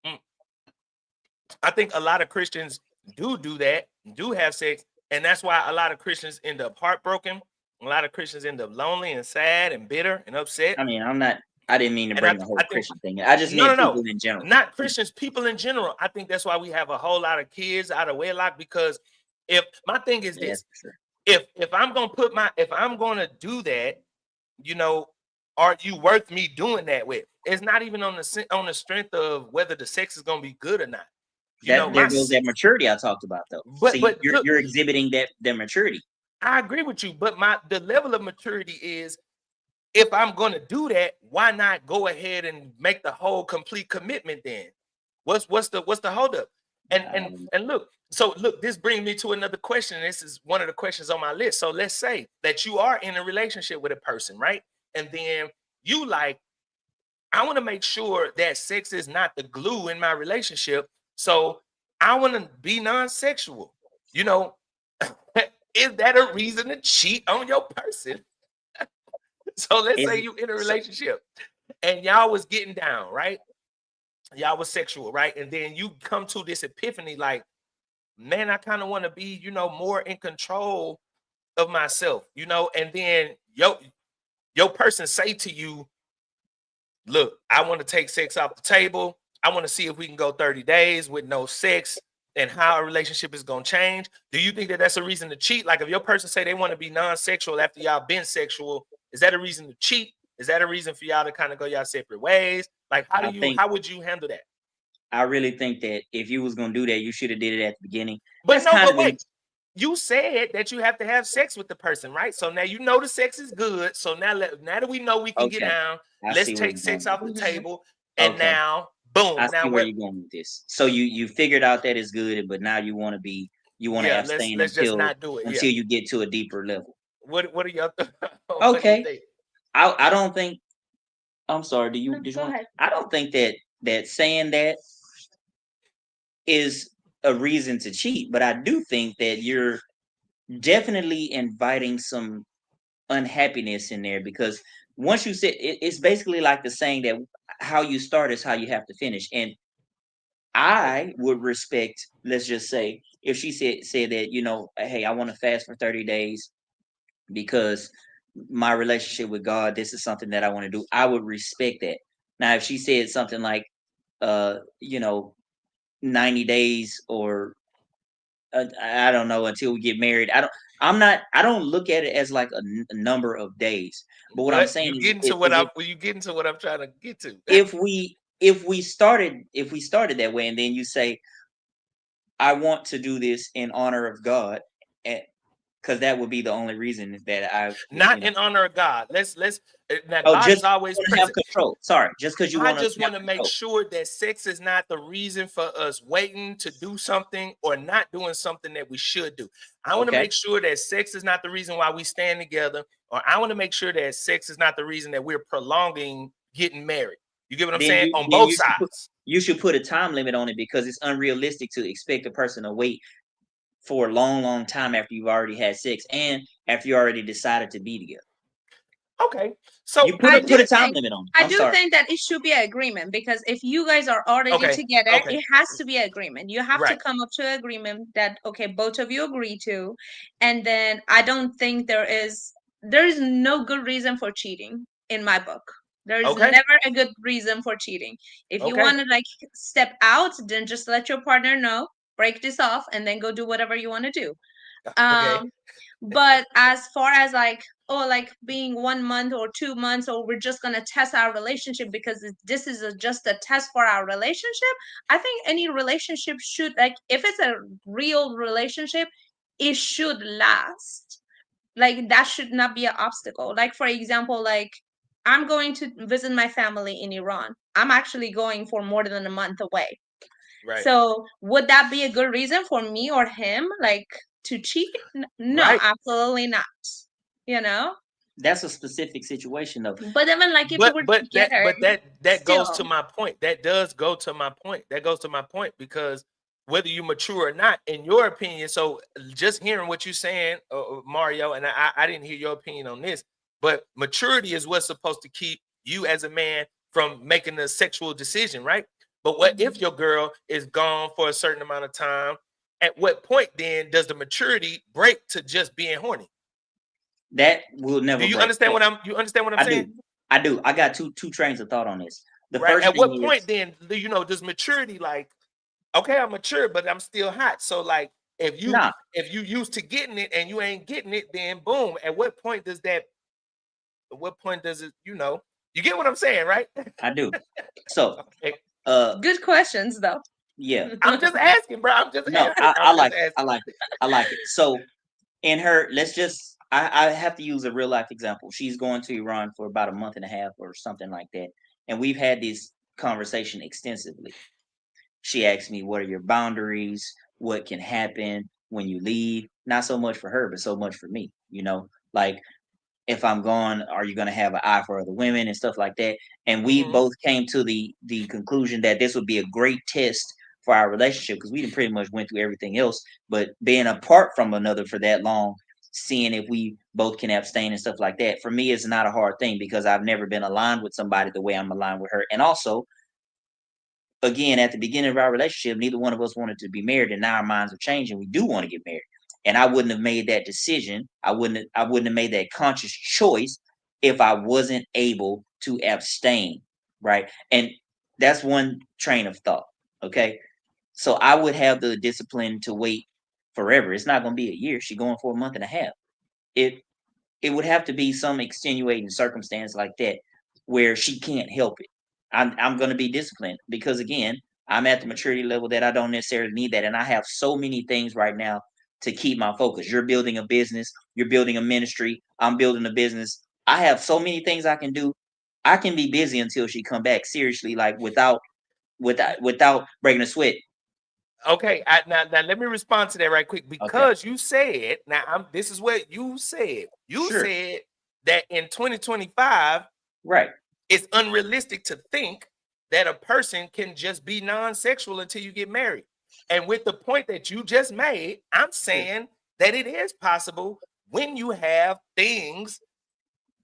Mm. I think a lot of Christians do that, do have sex, and that's why a lot of Christians end up heartbroken. A lot of Christians end up lonely and sad and bitter and upset. I mean, I didn't mean to And bring the whole I think Christian thing. I just no, meant no, no, people in general. not Christians, people in general. I think that's why we have a whole lot of kids out of wedlock because if my thing is Yeah, this, that's for sure. if I'm gonna if I'm gonna do that, you know, are you worth me doing that with? It's not even on the strength of whether the sex is gonna be good or not. You know, That there goes that maturity I talked about though. See, but look, you're exhibiting that maturity. I agree with you, but the level of maturity is if I'm gonna do that, why not go ahead and make the whole complete commitment then? What's the holdup? And look, so look, this brings me to another question. This is one of the questions on my list. So let's say that you are in a relationship with a person, right? And then you like, I want to make sure that sex is not the glue in my relationship. So I want to be non-sexual. You know, is that a reason to cheat on your person? So let's Is say it you in a so? relationship and y'all was getting down, right? Y'all was sexual, right? And then you come to this epiphany, like, man, I kind of want to be, you know, more in control of myself, you know, and then your person say to you, look, I want to take sex off the table. I want to see if we can go 30 days with no sex and how a relationship is going to change. Do you think that that's a reason to cheat? Like if your person say they want to be non-sexual after y'all been sexual, is that a reason to cheat? Is that a reason for y'all to kind of go y'all separate ways? Like I think how would you handle that? I really think that if you was gonna do that, you should have did it at the beginning. But That's no, kind but of wait, you said that you have to have sex with the person, right? So now you know the sex is good. So now now that we know we can get okay. down, I let's see where take you're sex going with off the this. table. And Okay, now, I boom. Now see where what? you're going with this. So you figured out that it's good, but now you want to Yeah, abstain let's just until not do it. Yeah. you get to a deeper level. What are y'all? What do you Okay, think? I don't think. I'm sorry. No, Did you go want? ahead. I don't think that saying that is a reason to cheat, but I do think that you're definitely inviting some unhappiness in there, because once you sit, it's basically like the saying that how you start is how you have to finish. And I would respect, let's just say, if she said that, you know, hey, I want to fast for 30 days because my relationship with God, this is something that I want to do. I would respect that. Now, if she said something like, you know, 90 days or I don't know, until we get married. I don't look at it as like a number of days. But what I'm But saying you is, getting to what I'm you getting to what I'm trying to get to. if we started that way, and then you say, I want to do this in honor of God, and because that would be the only reason that I Not in honor of God. Let's now oh, God just is always want to have present. control. Sorry, just because you I want to just have want to make control. sure that sex is not the reason for us waiting to do something or not doing something that we should do. I want to Okay. make sure that sex is not the reason why we stand together, or I want to make sure that sex is not the reason that we're prolonging getting married. You get what I'm Then saying? you On then both you should sides. put a time limit on it, because it's unrealistic to expect a person to wait for a long time after you've already had sex and after you already decided to be together. Okay. So You put a time limit on it. I I'm do sorry. think that it should be an agreement, because if you guys are already Okay, together, okay. it has to be an agreement. You have to Right. come up to an agreement that, okay, both of you agree to. And then I don't think there is no good reason for cheating in my book. There is Okay. never a good reason for cheating. If you Okay. want to like step out, then just let your partner know, break this off, and then go do whatever you want to do. Okay. But as far as like, oh, like being 1 month or 2 months, or we're just gonna test our relationship because this is just a test for our relationship. I think any relationship should, like, if it's a real relationship, it should last. Like, that should not be an obstacle. Like, for example, like, I'm going to visit my family in Iran. I'm actually going for more than a month away. Right. So would that be a good reason for me or him, like, to cheat? No, Right. absolutely not. You know? That's a specific situation though. But even like if we're together, that goes to still. my point. That does go to my point. That goes to my point, because whether you mature or not, in your opinion. So just hearing what you're saying, Mario, and I didn't hear your opinion on this, but maturity is what's supposed to keep you as a man from making a sexual decision, right? But what if your girl is gone for a certain amount of time? At what point then does the maturity break to just being horny? That will never. Do you break. understand what I'm saying? I do. I got two trains of thought on this. The right. first At thing what is, point then, does maturity, like, okay, I'm mature, but I'm still hot. So like, if you used to getting it and you ain't getting it, then boom. At what point does it? You get what I'm saying, right? I do. So, Good questions though. Yeah. I'm just asking, bro. I'm just asking. I like it. So, in her, I have to use a real life example. She's going to Iran for about a month and a half or something like that. And we've had this conversation extensively. She asked me, what are your boundaries? What can happen when you leave? Not so much for her, but so much for me. Like, if I'm gone, are you going to have an eye for other women and stuff like that? And we both came to the conclusion that this would be a great test for our relationship, because we didn't pretty much went through everything else, but being apart from another for that long, seeing if we both can abstain and stuff like that, for me, is not a hard thing, because I've never been aligned with somebody the way I'm aligned with her. And also, again, at the beginning of our relationship, neither one of us wanted to be married, and now our minds are changing. We do want to get married. And I wouldn't have made that decision. I wouldn't have made that conscious choice if I wasn't able to abstain. Right. And that's one train of thought. Okay. So I would have the discipline to wait forever. It's not going to be a year. She's going for a month and a half. It would have to be some extenuating circumstance like that where she can't help it. I'm going to be disciplined, because again, I'm at the maturity level that I don't necessarily need that. And I have so many things right now to keep my focus. You're building a business, you're building a ministry, I'm building a business. I have so many things I can do. I can be busy until she come back, seriously, like without breaking a sweat. Okay, now let me respond to that right quick, because you said, this is what you said. You said that in 2025, right, it's unrealistic to think that a person can just be non-sexual until you get married. And with the point that you just made, I'm saying that it is possible when you have things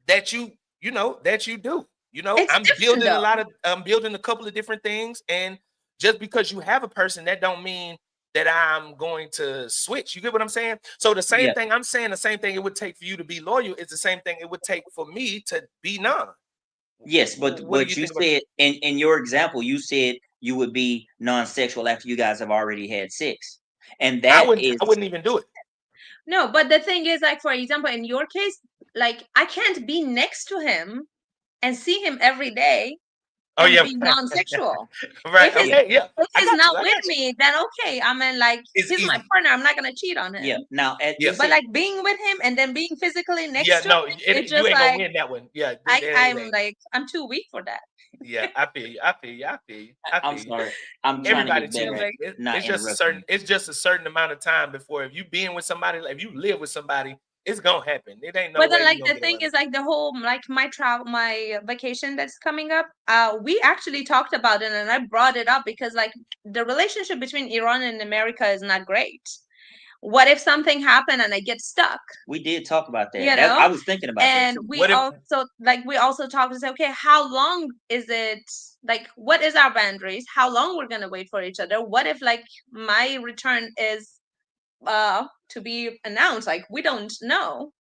that you know that you do. You know, It's I'm different though. I'm building a couple of different things, and just because you have a person, that don't mean that I'm going to switch. You get what I'm saying? So the same Yeah. thing I'm saying, the same thing it would take for you to be loyal is the same thing it would take for me to be non. Yes, but What do you you think about? said in your example, you said you would be non-sexual after you guys have already had sex, and I that wouldn't. is I wouldn't even do it. No, but the thing is, like, for example, in your case, like, I can't be next to him and see him every day Oh and yeah, be non-sexual. right. If he's Okay, yeah. if I he's got not you. I with got you. me, then okay. I mean, like, It's he's my easy. partner. I'm not gonna cheat on yeah. him. Now, Yeah. you But said like being with him and then being physically next Yeah, to no, him, it's you just ain't gonna like win that one. Yeah, that I'm ain't. like I'm too weak for that. Yeah, I feel you. I feel you. I feel you. I I'm feel you. sorry. I'm trying to Everybody get too better at weak. not It's just a interrupting you. It's just a certain amount of time before if you being with somebody, like if you live with somebody, it's gonna happen. It ain't no But then, way like, you gonna the get thing around is, like, the whole, like, my vacation that's coming up, we actually talked about it, and I brought it up because, like, the relationship between Iran and America is not great. What if something happened and I get stuck? We did talk about that. You I know? was thinking about that And too. we What if? also, like, we also talked to say, okay, how long is it? Like, what is our boundaries? How long we're gonna wait for each other? What if, like, my return is to be announced? Like, we don't know,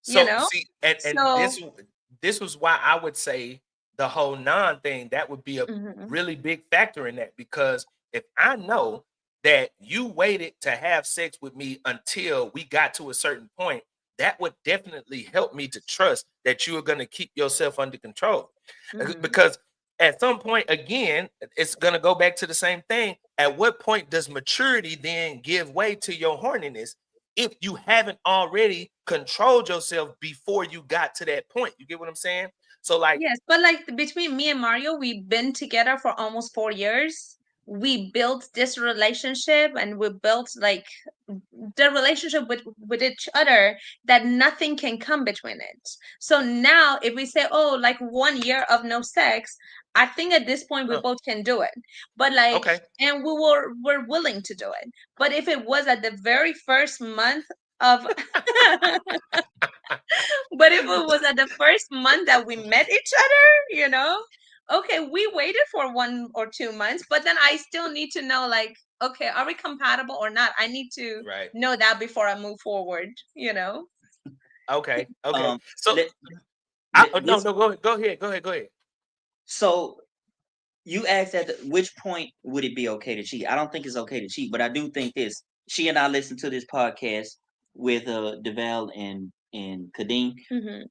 you So know? see, and So. this was why I would say the whole non thing, that would be a Mhm. really big factor in that, because if I know that you waited to have sex with me until we got to a certain point, that would definitely help me to trust that you are going to keep yourself under control. Mhm. Because at some point, again, it's going to go back to the same thing. At what point does maturity then give way to your horniness if you haven't already controlled yourself before you got to that point? You get what I'm saying? So, like, Yes, but like between me and Mario, we've been together for almost 4 years. We built this relationship and we built like the relationship with each other that nothing can come between it. So now if we say, oh, like 1 year of no sex, I think at this point we uh, both can do it. But like, okay, and we're willing to do it. But if it was at the very first month of but if it was at the first month that we met each other, okay, we waited for 1 or 2 months, but then I still need to know, like, okay, are we compatible or not? I need to right, know that before I move forward, okay, okay. Um, So, let, let- no, this. no, go ahead. So you asked which point would it be okay to cheat? I don't think it's okay to cheat, but I do think this. She and I listened to this podcast with Deval and Kadeem, hmm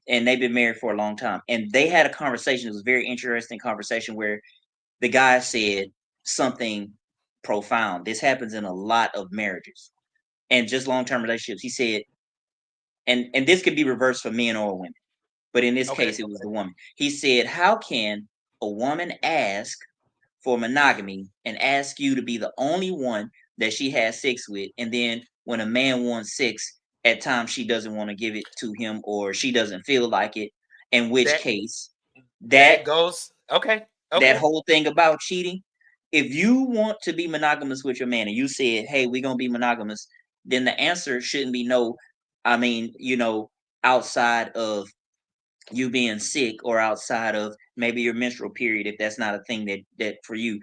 and they've been married for a long time. And they had a conversation. It was a very interesting conversation where the guy said something profound. This happens in a lot of marriages and just long-term relationships. He said, and this could be reversed for men or women, but in this Okay, case, it was the woman. He said, how can a woman ask for monogamy and ask you to be the only one that she has sex with, and then when a man wants sex, at times she doesn't want to give it to him or she doesn't feel like it, in which that case that that goes. Okay, that okay, whole thing about cheating, if you want to be monogamous with your man and you said, hey, we're gonna be monogamous, then the answer shouldn't be no. I mean, outside of you being sick or outside of maybe your menstrual period, if that's not a thing that for you,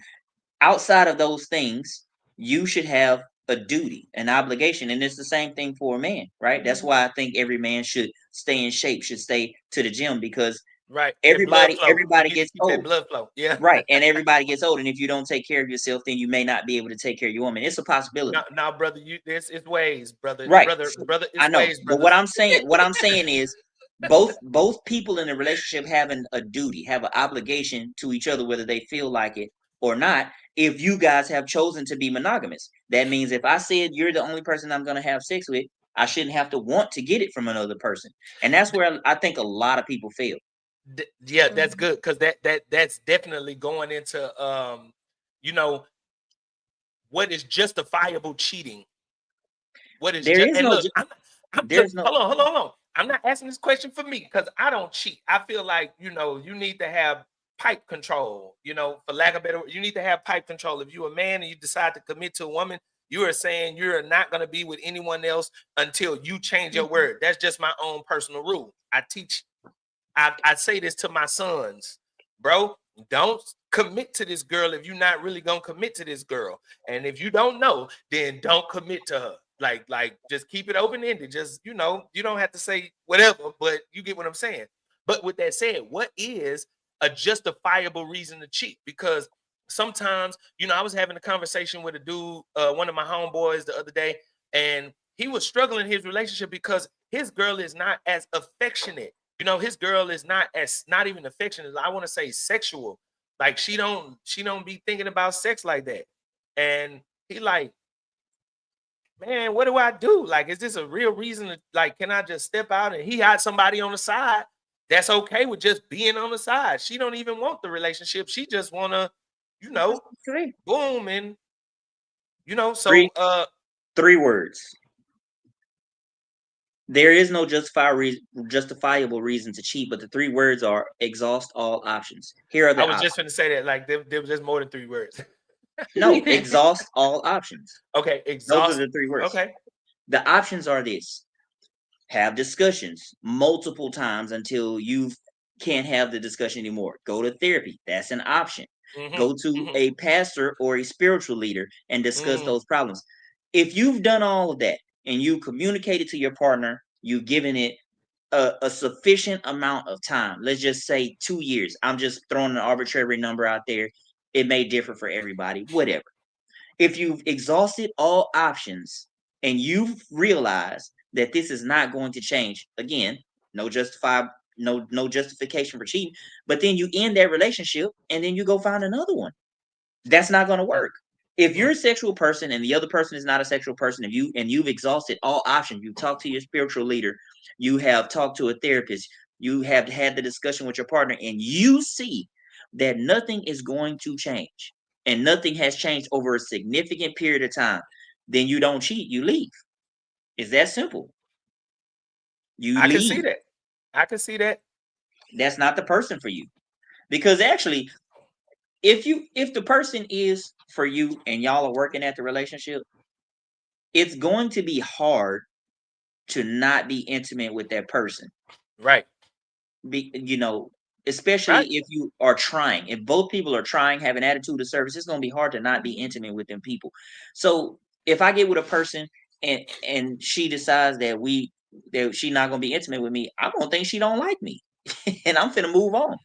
outside of those things, you should have a duty, an obligation, and it's the same thing for a man, right? That's why I think every man should stay in shape, should stay to the gym, because right. That blood everybody flow. You everybody need to gets keep that old, blood flow. Yeah. right? And everybody gets old, and if you don't take care of yourself, then you may not be able to take care of your woman. It's a possibility, Now, brother, it's ways, brother, right? brother, I it's know, ways, but brothers. what I'm saying is, both people in a relationship having a duty, have an obligation to each other, whether they feel like it or not. If you guys have chosen to be monogamous, that means if I said you're the only person I'm going to have sex with, I shouldn't have to want to get it from another person, and that's where I think a lot of people fail. Yeah, that's good, because that's definitely going into you know what is justifiable cheating. What is There just, is and no, look, look, there's no. hold on. I'm not asking this question for me because I don't cheat. I feel like you need to have pipe control. For lack of better, you need to have pipe control. If you're a man and you decide to commit to a woman, You are saying you're not going to be with anyone else until you change your word. That's just my own personal rule. I say this to my sons, bro, don't commit to this girl if you're not really going to commit to this girl. And if you don't know, then don't commit to her. Like just keep it open-ended. Just, you don't have to say whatever, but you get what I'm saying. But with that said, what is a justifiable reason to cheat? Because sometimes, I was having a conversation with a dude, one of my homeboys the other day, and he was struggling in his relationship because his girl is not as affectionate. His girl is not even affectionate. I want to say sexual. Like she don't be thinking about sex like that. And he like, man, what do I do? Like, is this a real reason to, like, can I just step out? And he had somebody on the side that's okay with just being on the side. She don't even want the relationship. She just want to, boom. And, so, three words. There is no justifiable reason to cheat, but the 3 words are exhaust all options. Here are the I was just going to say that, like, there was just more than 3 words. No, exhaust all options. Okay, exhaust. Those are the 3 words. Okay. The options are this. Have discussions multiple times until you can't have the discussion anymore. Go to therapy. That's an option. Go to a pastor or a spiritual leader and discuss those problems. If you've done all of that and you communicated to your partner, you've given it a sufficient amount of time. Let's just say 2 years. I'm just throwing an arbitrary number out there. It may differ for everybody, whatever. If you've exhausted all options and you've realized that this is not going to change, again, no justification for cheating, but then you end that relationship and then you go find another one. That's not going to work. If you're a sexual person and the other person is not a sexual person, you've exhausted all options, you talked to your spiritual leader, you have talked to a therapist, you have had the discussion with your partner, and you see that nothing is going to change and nothing has changed over a significant period of time, then you don't cheat, you leave. It's that simple. I can see that. I can see that. That's not the person for you. Because actually, if the person is for you and y'all are working at the relationship, it's going to be hard to not be intimate with that person. Right. Especially if you are trying. If both people are trying, have an attitude of service, it's going to be hard to not be intimate with them people. So if I get with a person and she decides that she's not going to be intimate with me, I'm going to think she don't like me. And I'm finna move on.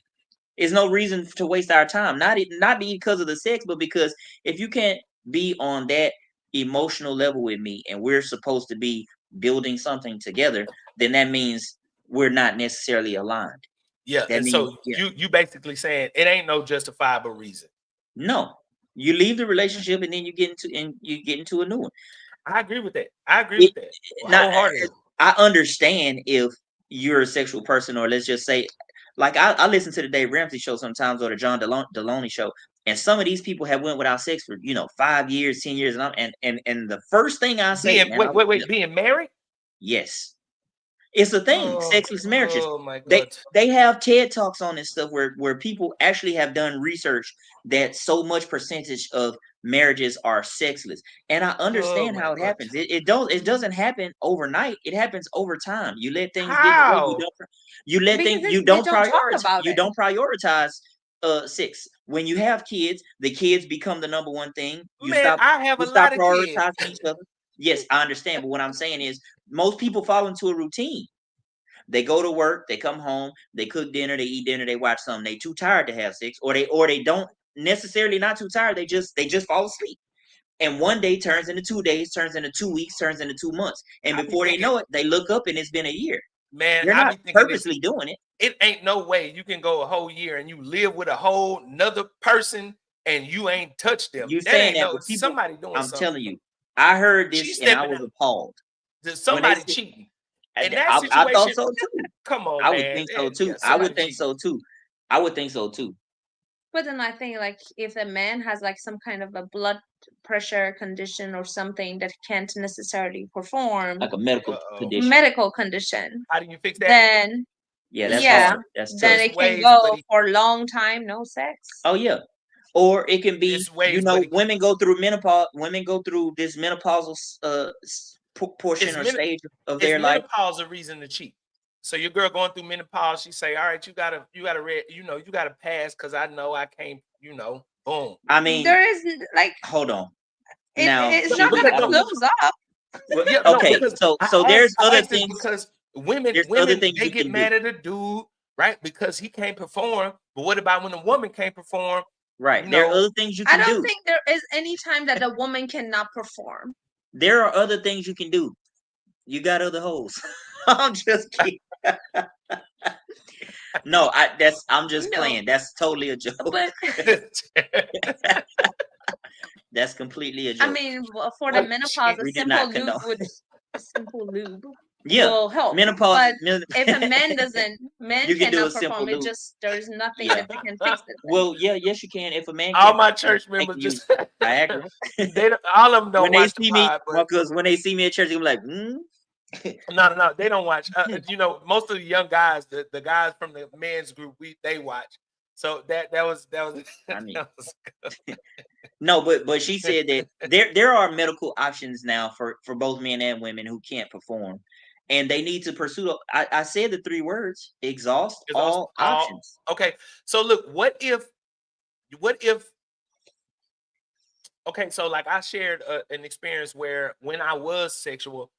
There's no reason to waste our time. Not because of the sex, but because if you can't be on that emotional level with me and we're supposed to be building something together, then that means we're not necessarily aligned. Yeah, and so you basically saying it ain't no justifiable reason. No, you leave the relationship and then you get into a new one. I agree with that. Wholeheartedly. I understand if you're a sexual person, or let's just say, like I listen to the Dave Ramsey show sometimes, or the John Deloney show, and some of these people have went without sex for 5 years, 10 years, and the first thing I say, being married? Yes. It's a thing, sexless marriages. Oh my God. They have TED Talks on this stuff where people actually have done research that so much percentage of marriages are sexless. And I understand how it happens. It doesn't happen overnight. It happens over time. You let things get in the way. You don't prioritize sex. When you have kids, the kids become the number one thing. I have a lot of prioritizing kids. Each other. Yes, I understand. But what I'm saying is most people fall into a routine. They go to work, they come home, they cook dinner, they eat dinner, they watch something. They too tired to have sex, or they don't necessarily not too tired. They just fall asleep. And one day turns into 2 days, turns into 2 weeks, turns into 2 months. And before they know it, they look up and it's been a year. Man, you're not purposely doing it. It ain't no way you can go a whole year and you live with a whole nother person and you ain't touched them. You saying that, but somebody doing something. I'm telling you, I heard this and I was appalled. Somebody cheating. And I thought so too. Come on, I would think so too. I would think so too. I would think so too. But then I think, like, if a man has like some kind of a blood pressure condition or something that can't necessarily perform, like a medical condition, how do you fix that? Then that's hard. That's then it can go for a long time, no sex. Oh yeah, Or it can be, It's ways, but women go through menopause. Women go through this menopausal portion or stage of is their life. menopause a reason to cheat? So your girl going through menopause, she say, "All right, you gotta you gotta pass because I know I can't, boom." I mean, There is like hold on. it's No, not gonna because- no, close up. Well, Yeah, no, okay, because so I there's I other asked this things. because women There's other things they you get can mad do. at a dude, right? Because he can't perform. But what about when a woman can't perform? Right. You There are know, other things you I can don't do. think there is any time that a woman cannot perform. There are other things you can do. You got other hoes. I'm just kidding. No, I'm just No. playing. That's totally a joke. But That's completely a joke. I mean, for the Well, menopause, a we do simple not lube condone. Yeah, will help. menopause. But if a man doesn't, men You can do a cannot simple perform. It lube. just there's nothing Yeah. that they can fix it. Well, yes, you can. If a man all can't my perform, church they members can just use Viagra. all of them don't When they watch the see me, pod, but because when they see me at church, they're like, no, they don't watch. Most of the young guys, the guys from the men's group, they watch. So that was I mean, that was good. No, but she said that there are medical options now for both men and women who can't perform, and they need to pursue. I said the 3 words: exhaust all options. Okay, so look, what if? Okay, so like I shared an experience where when I was sexual,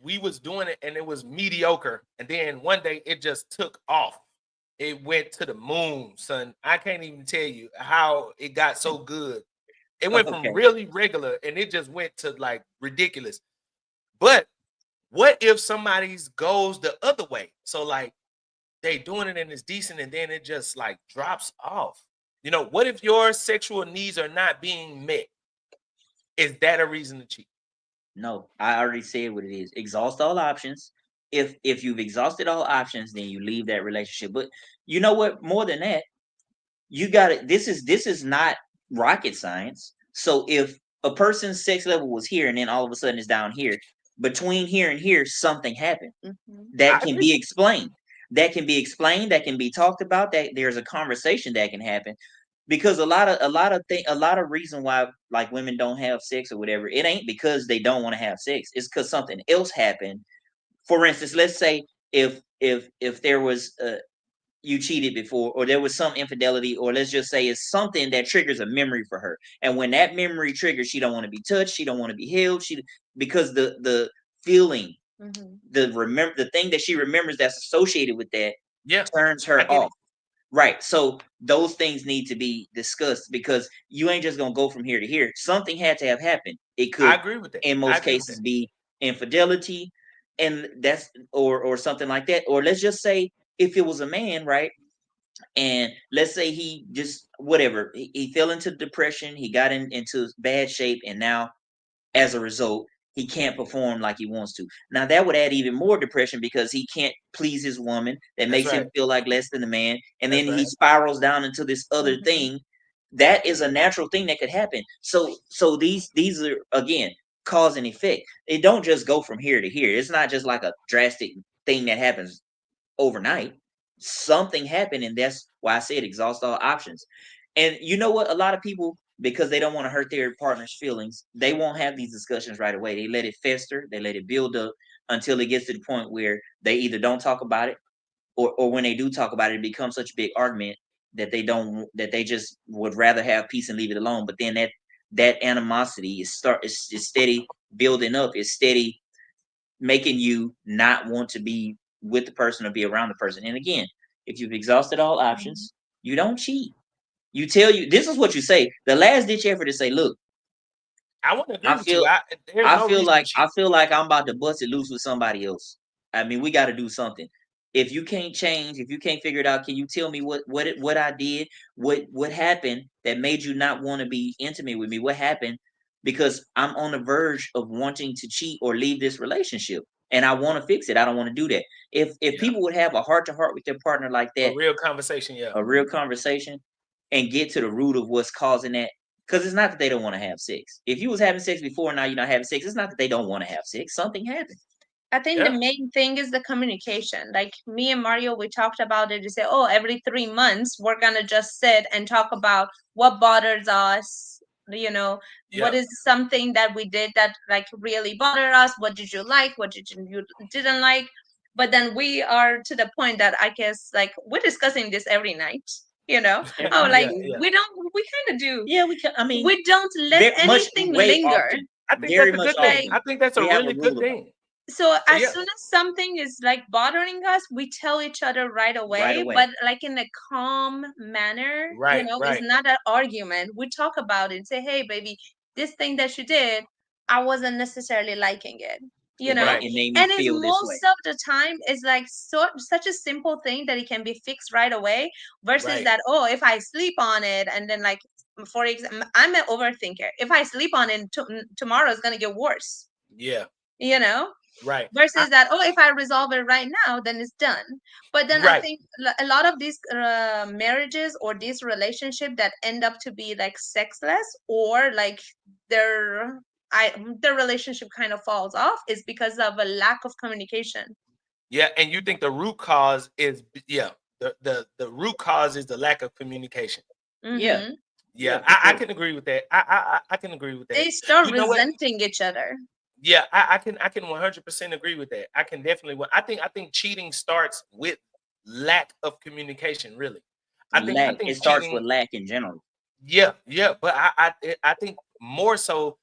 we was doing it and it was mediocre, and then one day it just took off. It went to the moon, son. I can't even tell you how it got so good. It went Okay. from really regular and it just went to like ridiculous. But what if somebody's goes the other way? So like they doing it and it's decent and then it just like drops off. What if your sexual needs are not being met? Is that a reason to cheat? No, I already said what it is. Exhaust all options. If you've exhausted all options, then you leave that relationship. But you know what? More than that, you got it. This is not rocket science. So if a person's sex level was here and then all of a sudden it's down here, between here and here, something happened that can be explained. That can be explained. That can be talked about. That there's a conversation that can happen. Because a lot of reason why like women don't have sex or whatever, it ain't because they don't want to have sex. It's because something else happened. For instance, let's say if there was you cheated before, or there was some infidelity, or let's just say it's something that triggers a memory for her, and when that memory triggers, she don't want to be touched, she don't want to be held, because the feeling, the thing that she remembers that's associated with that turns her off. Right. So those things need to be discussed, because you ain't just gonna go from here to here. Something had to have happened. It could, I agree with that. in most cases, be infidelity, and that's or something like that. Or let's just say if it was a man, right? And let's say he just whatever, he fell into depression, he got into bad shape, and now as a result, he can't perform like he wants to. Now that would add even more depression, because he can't please his woman. That makes him feel like less than a man, and then he spirals down into this other thing. That is a natural thing that could happen. So these are, again, cause and effect. It don't just go from here to here. It's not just like a drastic thing that happens overnight. Something happened, and that's why I said exhaust all options. And you know what? A lot of people, because they don't want to hurt their partner's feelings, they won't have these discussions right away. They let it fester, they let it build up until it gets to the point where they either don't talk about it, or when they do talk about it, it becomes such a big argument that they just would rather have peace and leave it alone. But then that animosity is steady building up. It's steady making you not want to be with the person or be around the person. And again, if you've exhausted all options, you don't cheat. This is what you say. The last ditch effort is say, look, I want to agree with feel you. I feel like I'm about to bust it loose with somebody else. I mean, we got to do something. If you can't change, if you can't figure it out, can you tell me what I did, what happened that made you not want to be intimate with me? What happened? Because I'm on the verge of wanting to cheat or leave this relationship, and I want to fix it. I don't want to do that. If people would have a heart to heart with their partner like that, a real conversation, and get to the root of what's causing that. Because it's not that they don't want to have sex. If you was having sex before and now you're not having sex, it's not that they don't want to have sex. Something happened. I think Yeah. the main thing is the communication. Like me and Mario, we talked about it. You say, oh, every 3 months, we're going to just sit and talk about what bothers us. You know, what Yeah. is something that we did that like really bothered us? What did you like? What did you didn't like? But then we are to the point that I guess like we're discussing this every night. You know, Every oh, night. like Yeah. we kind of do. Yeah, we can. I mean, We don't let very much, anything way linger. often. I think Very that's a much good thing. often. I think that's a We have a really rule good about it. thing. So as yeah. soon as something is like bothering us, we tell each other right away, away. but like in a calm manner. You Right, know, right. it's not an argument. We talk about it, say, hey, baby, this thing that you did, I wasn't necessarily liking it. You know, Right. It made me and it's feel this way. most of the time is like such a simple thing that it can be fixed right away versus Right. that, oh, if I sleep on it and then like for example, I'm an overthinker. If I sleep on it, tomorrow is gonna get worse. Yeah. You know, Right. versus that, oh, if I resolve it right now, then it's done. But then I Right. think a lot of these marriages or these relationships that end up to be like sexless or like their relationship kind of falls off is because of a lack of communication. Yeah. And you think the root cause is the root cause is the lack of communication. Yeah. Mhm. Yeah, Yeah, for I sure. can agree with that. I can agree with that. They start You know what? resenting each other. Yeah, I can 100% agree with that. I can definitely. I think cheating starts with lack of communication. Really, I Lack. think It starts cheating. with lack in general. Yeah, yeah, but I think more so.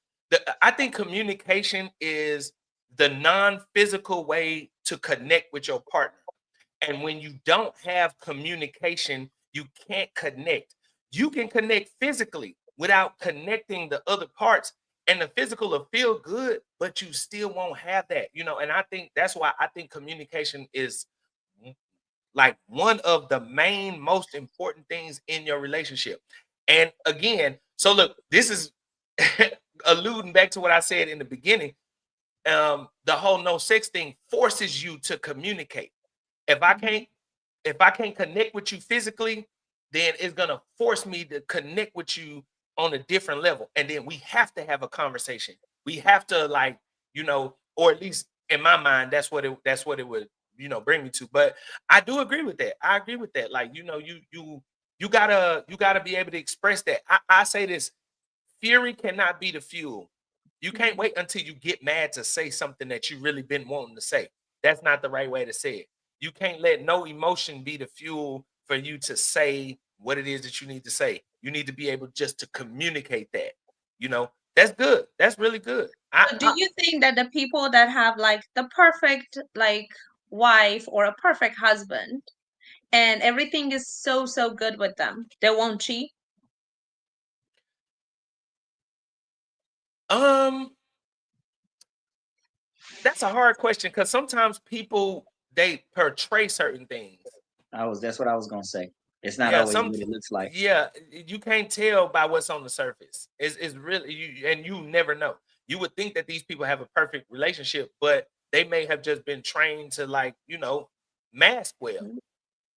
I think communication is the non-physical way to connect with your partner. And when you don't have communication, you can't connect. You can connect physically without connecting the other parts, and the physical will feel good, but you still won't have that, you know. And I think that's why I think communication is like one of the main most important things in your relationship. And again, so look, this is alluding back to what I said in the beginning. The whole no sex thing forces you to communicate. If I can't connect with you physically, then it's gonna force me to connect with you on a different level. And then we have to have a conversation. We have to, like, you know, or at least in my mind, that's what it would, you know, bring me to. But I do agree with that. I agree with that. Like, you know, you gotta be able to express that. I say this: fury cannot be the fuel. You can't wait until you get mad to say something that you really been wanting to say. That's not the right way to say it. You can't let no emotion be the fuel for you to say what it is that you need to say. You need to be able just to communicate that. You know, that's good. That's really good. But do you think that the people that have like the perfect like wife or a perfect husband and everything is so good with them, they won't cheat? That's a hard question because sometimes people, they portray certain things. That's what I was gonna say. It's not Yeah, always what it looks like. yeah, you can't tell by what's on the surface. It's really you never know. You would think that these people have a perfect relationship, but they may have just been trained to, like, you know, mask well.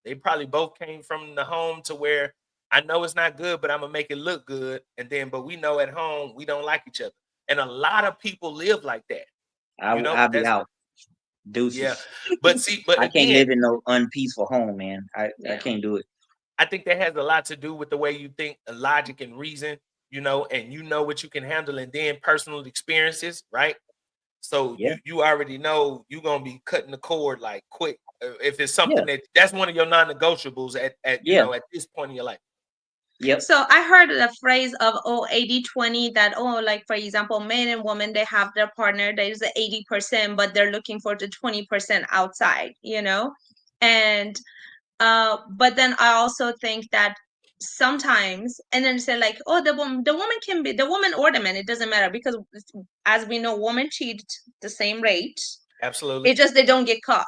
They probably both came from the home to where I know it's not good, but I'm gonna make it look good. And then, but we know at home we don't like each other. And a lot of people live like that. You know, I'll be that's out. Deuces. yeah. But see, but I can't again, live in no unpeaceful home, man. I Yeah. can't do it. I think that has a lot to do with the way you think, logic and reason, you know, and you know what you can handle, and then personal experiences, right? So Yeah. you already know you're gonna be cutting the cord like quick if it's Yeah. something that's one of your non-negotiables at you Yeah. know, at this point in your life. Yep. So I heard the phrase of 80-20, that like for example, men and women, they have their partner, there's the 80%, but they're looking for the 20% outside, you know? And but then I also think that sometimes, and then say like, oh, the woman can be the woman or the man, it doesn't matter, because as we know, women cheat the same rate. Absolutely. It's just they don't get caught.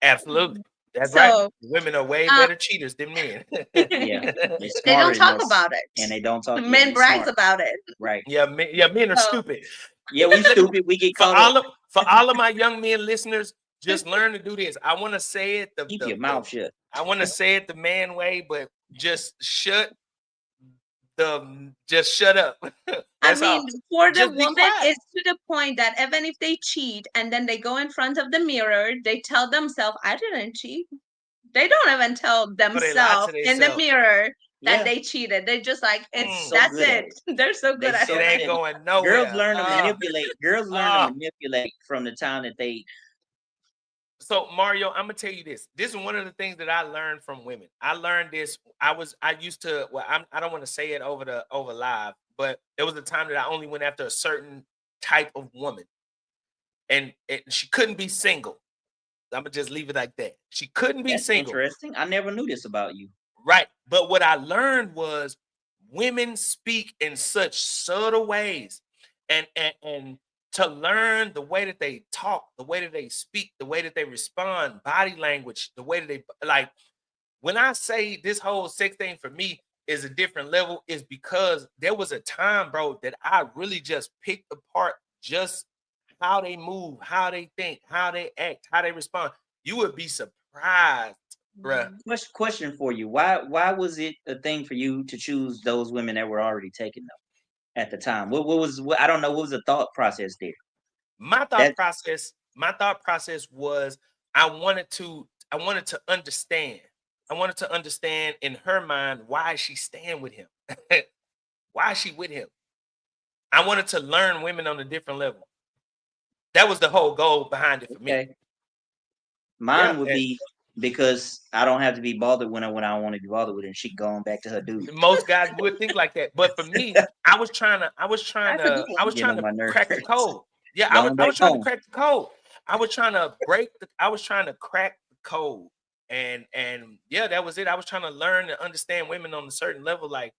Absolutely. That's So, right. Women are way uh, better cheaters than men. Yeah. They're they smarter don't than talk us, about it. and they don't talk. Men they're brags smart. about it. Right. Yeah, men are So- stupid. Yeah, we stupid. We get For caught up. all of my young men listeners, just learn to do this. I want to say it Keep your mouth shut. I want to say it the man way, but just shut just shut up. I That's mean, all. for the Just be woman, quiet. it's to the point that even if they cheat and then they go in front of the mirror, they tell themselves, I didn't cheat. They don't even tell But they lie to themselves in the themselves. mirror that Yeah, they cheated. They just like, it's so that's good at it. it. They're so They good at so It it. ain't good. going Girls nowhere. learn to manipulate. Girls learn to Ah. manipulate from the time that they. So Mario, I'm gonna tell you this. This is one of the things that I learned from women. I learned this. I used to. Well, I don't want to say it over live, but there was a time that I only went after a certain type of woman, and she couldn't be single. I'm gonna just leave it like that. She couldn't be That's single, interesting. I never knew this about you. right? But what I learned was women speak in such subtle ways, and to learn the way that they talk, the way that they speak, the way that they respond, body language, the way that they like. When I say this whole sex thing for me is a different level, is because there was a time, bro, that I really just picked apart just how they move, how they think, how they act, how they respond. You would be surprised, bruh. Question for you: Why was it a thing for you to choose those women that were already taken though at the time? What was I don't know. What was the thought process there? My That thought process was I wanted to understand. I wanted to understand in her mind why she's staying with him. Why is she with him? I wanted to learn women on a different level. That was the whole goal behind it for me. okay? Mine Yeah, would be because I don't have to be bothered when I want to be bothered with her, and she going back to her dude. most guys would think like that, but for me, I was trying That's a good Get on my crack the nerves. code. Yeah, Going I back was trying to home. crack the code. I was trying to crack the code, and yeah, that was it. I was trying to learn and understand women on a certain level, like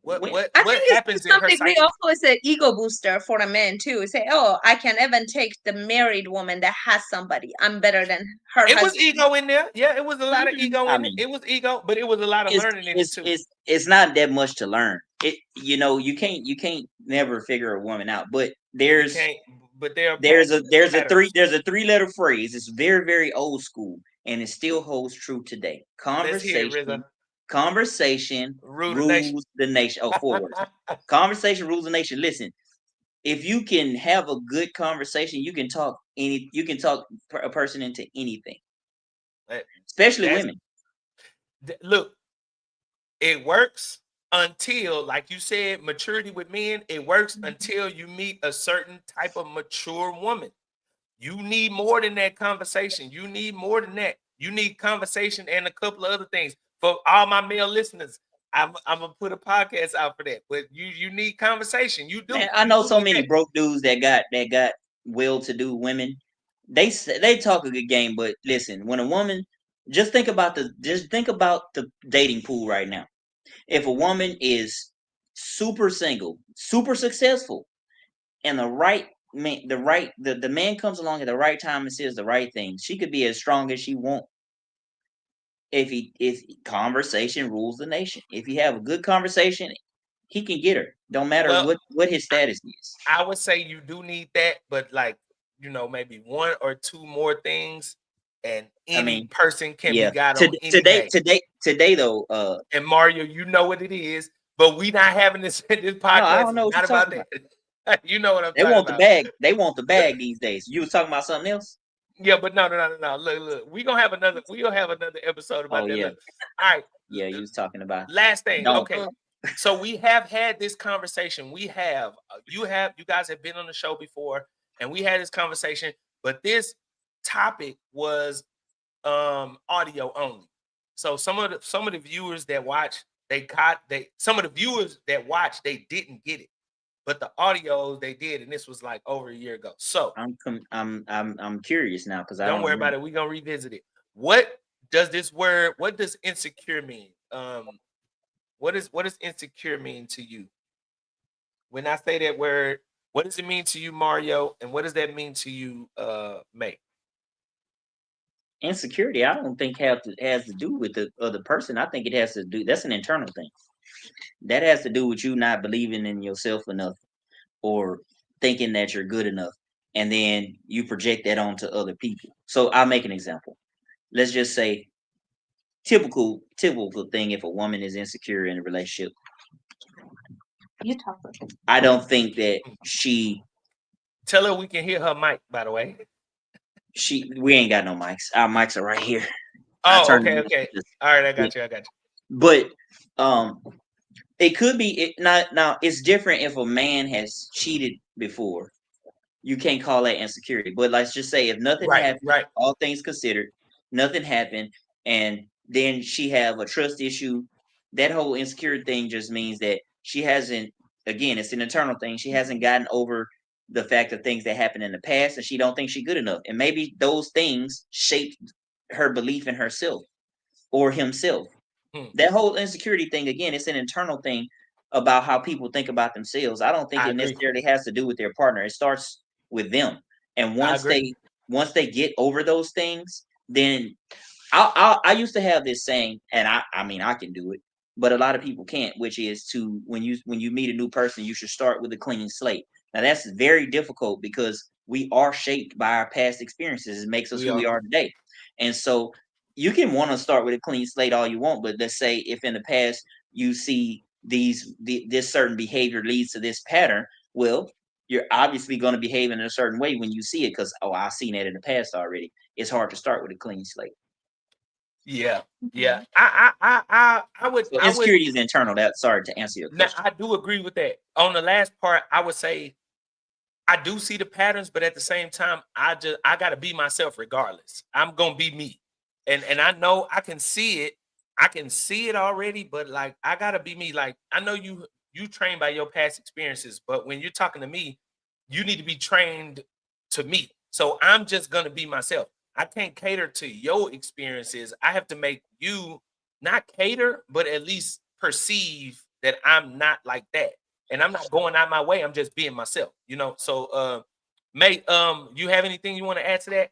what When- what I what think it's happens to in some her degree psyche. also it's an ego booster for a man too. Say, oh, I can even take the married woman that has somebody. I'm better than her It was husband. ego in there. Yeah, it was a lot of ego I in it. mean, It was ego, but it was a lot of learning in it too. it's not that much to learn. You can't never figure a woman out. But You there's can't, but there are there's a patterns. there's a 3-letter phrase. It's very old school, and it still holds true today. Let's hear it, RZA. Conversation Rule the nation. rules the nation. Oh, 4 words. Conversation rules the nation. Listen, if you can have a good conversation, you can talk a person into anything, especially That's women. look, it works until, like you said, maturity with men, it works until you meet a certain type of mature woman. You need more than that conversation. You need more than that. You need conversation and a couple of other things. For all my male listeners, I'm gonna put a podcast out for that. But you need conversation. You do. Man, I You know do so need many that. broke dudes that got well-to-do women. They talk a good game, but listen, when a woman, just think about the dating pool right now. If a woman is super single, super successful, and the right man, the man comes along at the right time and says the right thing, she could be as strong as she wants. If conversation rules the nation, if you have a good conversation, he can get her. Don't matter Well, what his status is. I would say you do need that, but like, maybe one or two more things, and I any mean, person can be yeah. got on any day. Today though, And Mario, you know what it is, but we not having this no, podcast. I don't know Is what not you're about talking that. about. You know what I'm They talking want the about. bag. They want the bag these days. You was talking about something else? Yeah, but no. Look. We gonna have another episode about Oh that. yeah. Look. All right. Yeah, you was talking about Last thing. don't. Okay. So we have had this conversation. We have you guys have been on the show before, and we had this conversation, but this topic was audio only. So some of the viewers that watch, some of the viewers that watch, they didn't get it. But the audio they did, and this was like over a year ago. So I'm curious now because I don't worry about it. We're gonna revisit it. What does insecure mean? What does insecure mean to you? When I say that word, what does it mean to you, Mario? And what does that mean to you, May? Insecurity, I don't think has to do with the other person. I think it has to do. That's an internal thing. That has to do with you not believing in yourself enough, or thinking that you're good enough, and then you project that onto other people. So I'll make an example. Let's just say typical thing if a woman is insecure in a relationship. You talk first. I don't think that she Tell her we can hear her mic, by the way. we ain't got no mics. Our mics are right here. I Oh, turned okay, them okay. just- All right, I got you. But it could be it not now. It's different if a man has cheated before. You can't call that insecurity. But let's just say if nothing Right, happened, right. all things considered, nothing happened, and then she have a trust issue. That whole insecure thing just means that she hasn't. Again, it's an internal thing. She hasn't gotten over the fact of things that happened in the past, and she don't think she's good enough. And maybe those things shaped her belief in herself or himself. That whole insecurity thing, again, it's an internal thing about how people think about themselves. I don't think I it agree. necessarily has to do with their partner. It starts with them. And I once agree. they get over those things, then I used to have this saying, and I mean I can do it, but a lot of people can't, which is to when you meet a new person, you should start with a clean slate. Now that's very difficult because we are shaped by our past experiences. It makes us We who we are. are today. And so you can want to start with a clean slate all you want, but let's say if in the past you see this certain behavior leads to this pattern, well, you're obviously going to behave in a certain way when you see it because I've seen that in the past already. It's hard to start with a clean slate. Yeah, yeah. I would. So I would. insecurity is internal. That's sorry to answer your Now, question. I do agree with that. On the last part, I would say I do see the patterns, but at the same time, I gotta be myself regardless. I'm gonna be me, and I know I can see it. I can see it already, but like I gotta be me. Like I know you trained by your past experiences, but when you're talking to me, you need to be trained to me. So I'm just gonna be myself. I can't cater to your experiences. I have to make you not cater, but at least perceive that I'm not like that. And I'm not going out my way. I'm just being myself, you know. So May, you have anything you want to add to that?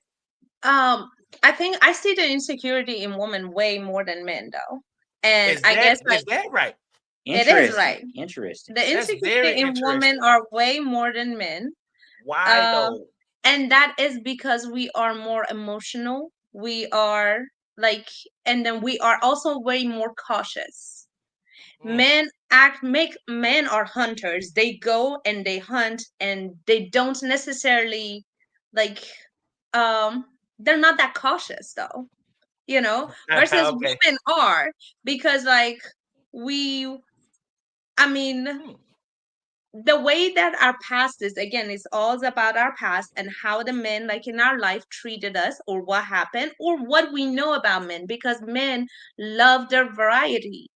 I think I see the insecurity in women way more than men though. And I guess like Is that right? it is right. Interesting. The That's insecurity very in women interesting. are way more than men. Why Um, though? and that is because we are more emotional. We are like, and then we are also way more cautious. Men are hunters. They go and they hunt and they don't necessarily like um they're not that cautious though, you know, versus Okay. women are, because like we I mean the way that our past is, again, it's all about our past and how the men like in our life treated us or what happened or what we know about men, because men love their variety.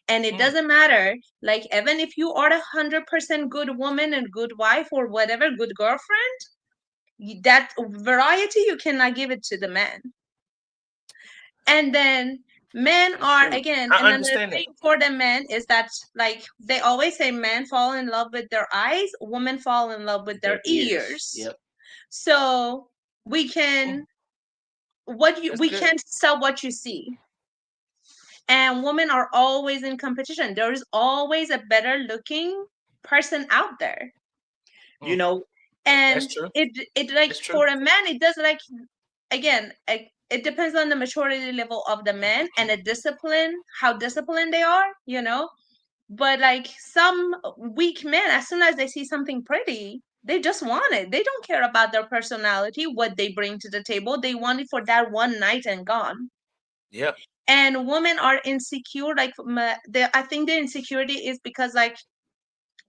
And it doesn't matter, like even if you are 100% good woman and good wife or whatever, good girlfriend, that variety you cannot give it to the man. And then men are again, I and then the understand that. thing for the men is that like they always say men fall in love with their eyes, women fall in love with their ears. Yep. So we can we good. can't sell what you see. And women are always in competition. There is always a better looking person out there. You know, And That's true. it like That's true. for a man, it does like, again, it depends on the maturity level of the man and the discipline, how disciplined they are, you know. But like some weak men, as soon as they see something pretty, they just want it. They don't care about their personality, what they bring to the table. They want it for that one night and gone. Yep. And women are insecure, like I think the insecurity is because, like,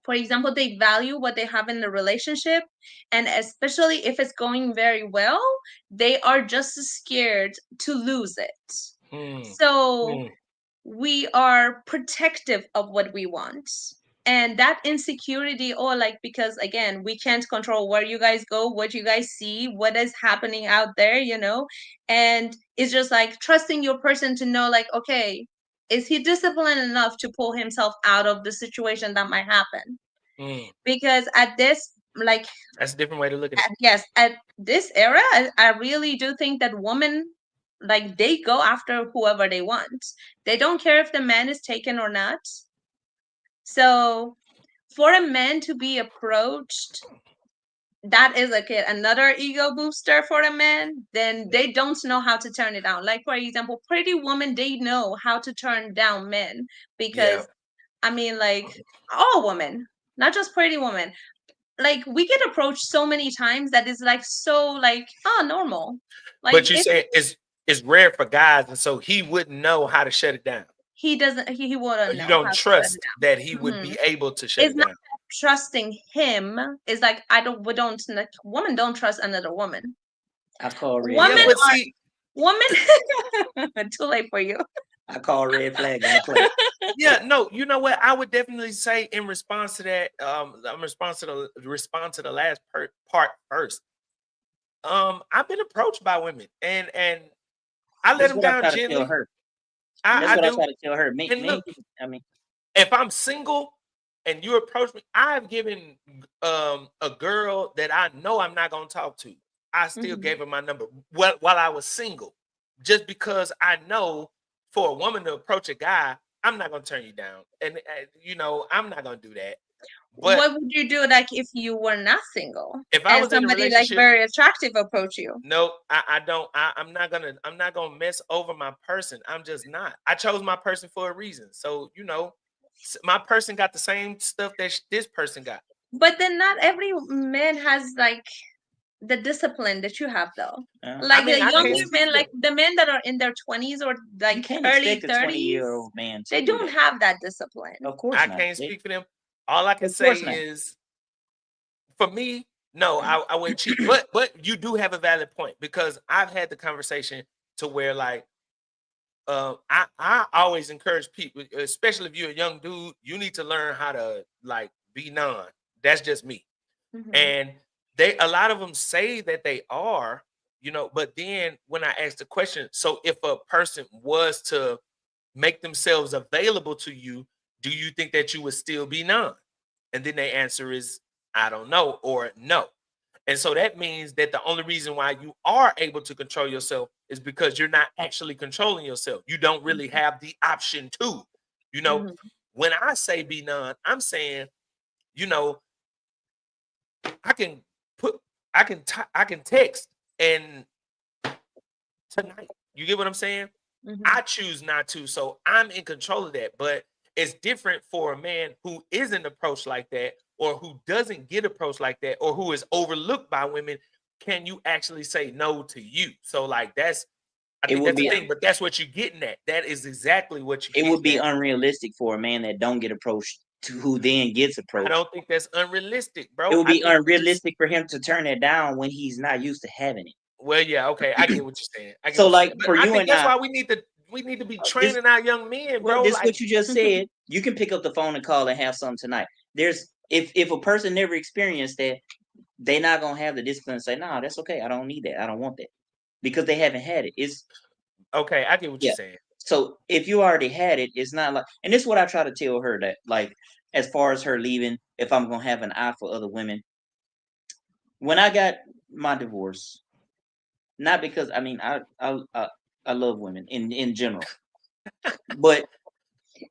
for example, they value what they have in the relationship, and especially if it's going very well, they are just scared to lose it. So we are protective of what we want. And that insecurity, or like, because again, we can't control where you guys go, what you guys see, what is happening out there, you know. And it's just like trusting your person to know, like, okay, is he disciplined enough to pull himself out of the situation that might happen? Because at this, like, that's a different way to look at it. Yes, at this era, I really do think that women, like, they go after whoever they want. They don't care if the man is taken or not. So for a man to be approached, that is like another ego booster for a man. Then they don't know how to turn it down. Like, for example, Pretty Woman, they know how to turn down men, because I mean, like, all women, not just pretty women. Like we get approached so many times that is like so like normal. Like But you say it's rare for guys, and so he wouldn't know how to shut it down. he doesn't. He wouldn't Or know. you don't how to shut it trust down. that he would be able to shut It's it not down. trusting him. It's like we don't. Like, women don't trust another woman. I call red Women Yeah, flag. but see, women. Too late for you. I call red flag on the plate. yeah, no, you know what? I would definitely say in response to that, I'm respond to the last part first. I've been approached by women, and I let That's them what I down try to tell gently. her. I That's what I do. try to tell her. And look, I mean, if I'm single and you approach me, I've given a girl that I know I'm not gonna talk to. I still gave her my number while I was single, just because I know for a woman to approach a guy, I'm not gonna turn you down, and you know I'm not gonna do that. But what would you do like if you were not single if I and was in a somebody like relationship, very attractive approach you? no, I don't. I'm not gonna mess over my person. I'm just not. I chose my person for a reason. So you know, my person got the same stuff that this person got. But then not every man has like the discipline that you have though. Like I mean, the I younger can't speak men, for like the men that are in their 20s or you like can't early expect a 30s, 20-year-old man to they do don't that. have that discipline. Of course I not. can't speak for them. All I can Of say course not. is, for me, no, I wouldn't cheat. But you do have a valid point, because I've had the conversation to where like I always encourage people, especially if you're a young dude, you need to learn how to like be non. That's just me. And a lot of them say that they are, you know, but then when I ask the question, so if a person was to make themselves available to you, do you think that you would still be non? And then the answer is, I don't know, or no. And so that means that the only reason why you are able to control yourself is because you're not actually controlling yourself. You don't really have the option to. You know, when I say be none, I'm saying, you know, I can text and tonight. You get what I'm saying? I choose not to, so I'm in control of that. But it's different for a man who isn't approached like that, or who doesn't get approached like that, or who is overlooked by women. Can you actually say no to you? So like I think that's the thing, but that's what you're getting at. That is exactly what you. It would be unrealistic for a man that don't get approached to who then gets approached. I don't think that's unrealistic, bro. It would be unrealistic for him to turn it down when he's not used to having it. Well, yeah, okay, I get what you're saying. So, like, for you think and that's I, why we need to be training our young men, bro. This like, what you just said. You can pick up the phone and call and have something tonight. There's if a person never experienced that, they're not gonna have the discipline to say, "No, that's okay. I don't need that. I don't want that," because they haven't had it. It's okay. I get what you're saying. So if you already had it, it's not like, and this is what I try to tell her, that like, as far as her leaving, if I'm gonna have an eye for other women. When I got my divorce, not because I mean I love women in general, but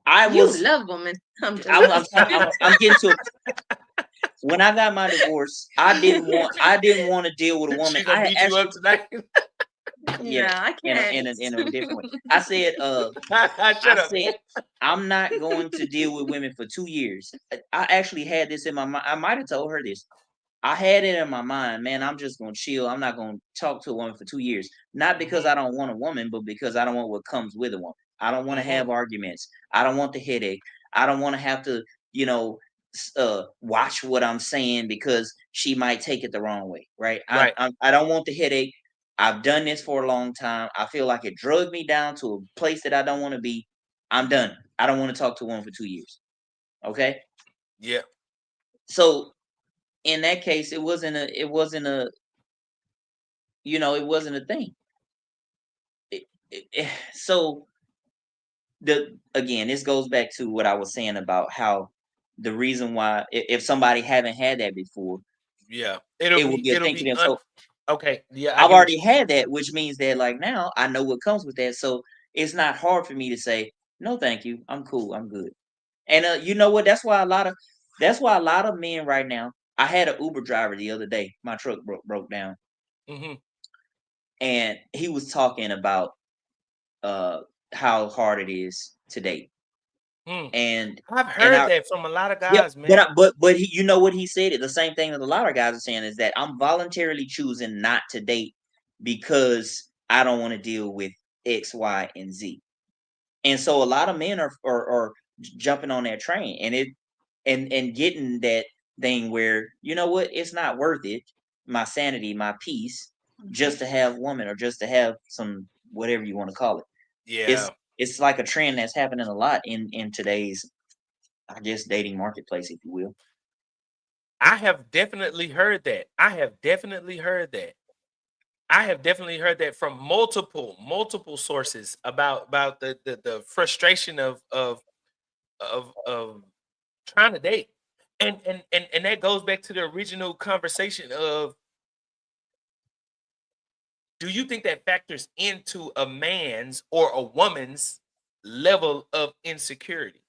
I was love women. I'm getting to it. When I got my divorce, I didn't want to deal with a woman. She gonna beat you up tonight. Yeah, I can't. In a different way. I said, I'm not going to deal with women for 2 years. I actually had this in my mind. I might have told her this. I had it in my mind, man, I'm just gonna chill. I'm not gonna talk to a woman for 2 years. Not because I don't want a woman, but because I don't want what comes with a woman. I don't want to have arguments. I don't want the headache. I don't want to have to, watch what I'm saying because she might take it the wrong way, right? Right. I don't want the headache. I've done this for a long time. I feel like it drugged me down to a place that I don't want to be. I'm done. I don't want to talk to a woman for 2 years. Okay? Yeah. So in that case, it wasn't a thing. So this goes back to what I was saying about how the reason why, if somebody haven't had that before, yeah, it will be a thing for them. So okay, yeah, I've already had that, which means that like now I know what comes with that. So it's not hard for me to say no, thank you, I'm cool, I'm good. And you know what? That's why a lot of men right now. I had an Uber driver the other day. My truck broke down, and he was talking about how hard it is to date. And I've heard that from a lot of guys, man. But you know what he said? The same thing that a lot of guys are saying is that I'm voluntarily choosing not to date because I don't want to deal with X, Y, and Z. And so a lot of men are jumping on that train and getting that thing where, you know what, it's not worth it, my sanity, my peace, just to have woman or just to have some whatever you want to call it. Yeah. It's like a trend that's happening a lot in today's, I guess, dating marketplace, if you will. I have definitely heard that. I have definitely heard that from multiple sources about the frustration of trying to date. And that goes back to the original conversation of, do you think that factors into a man's or a woman's level of insecurity?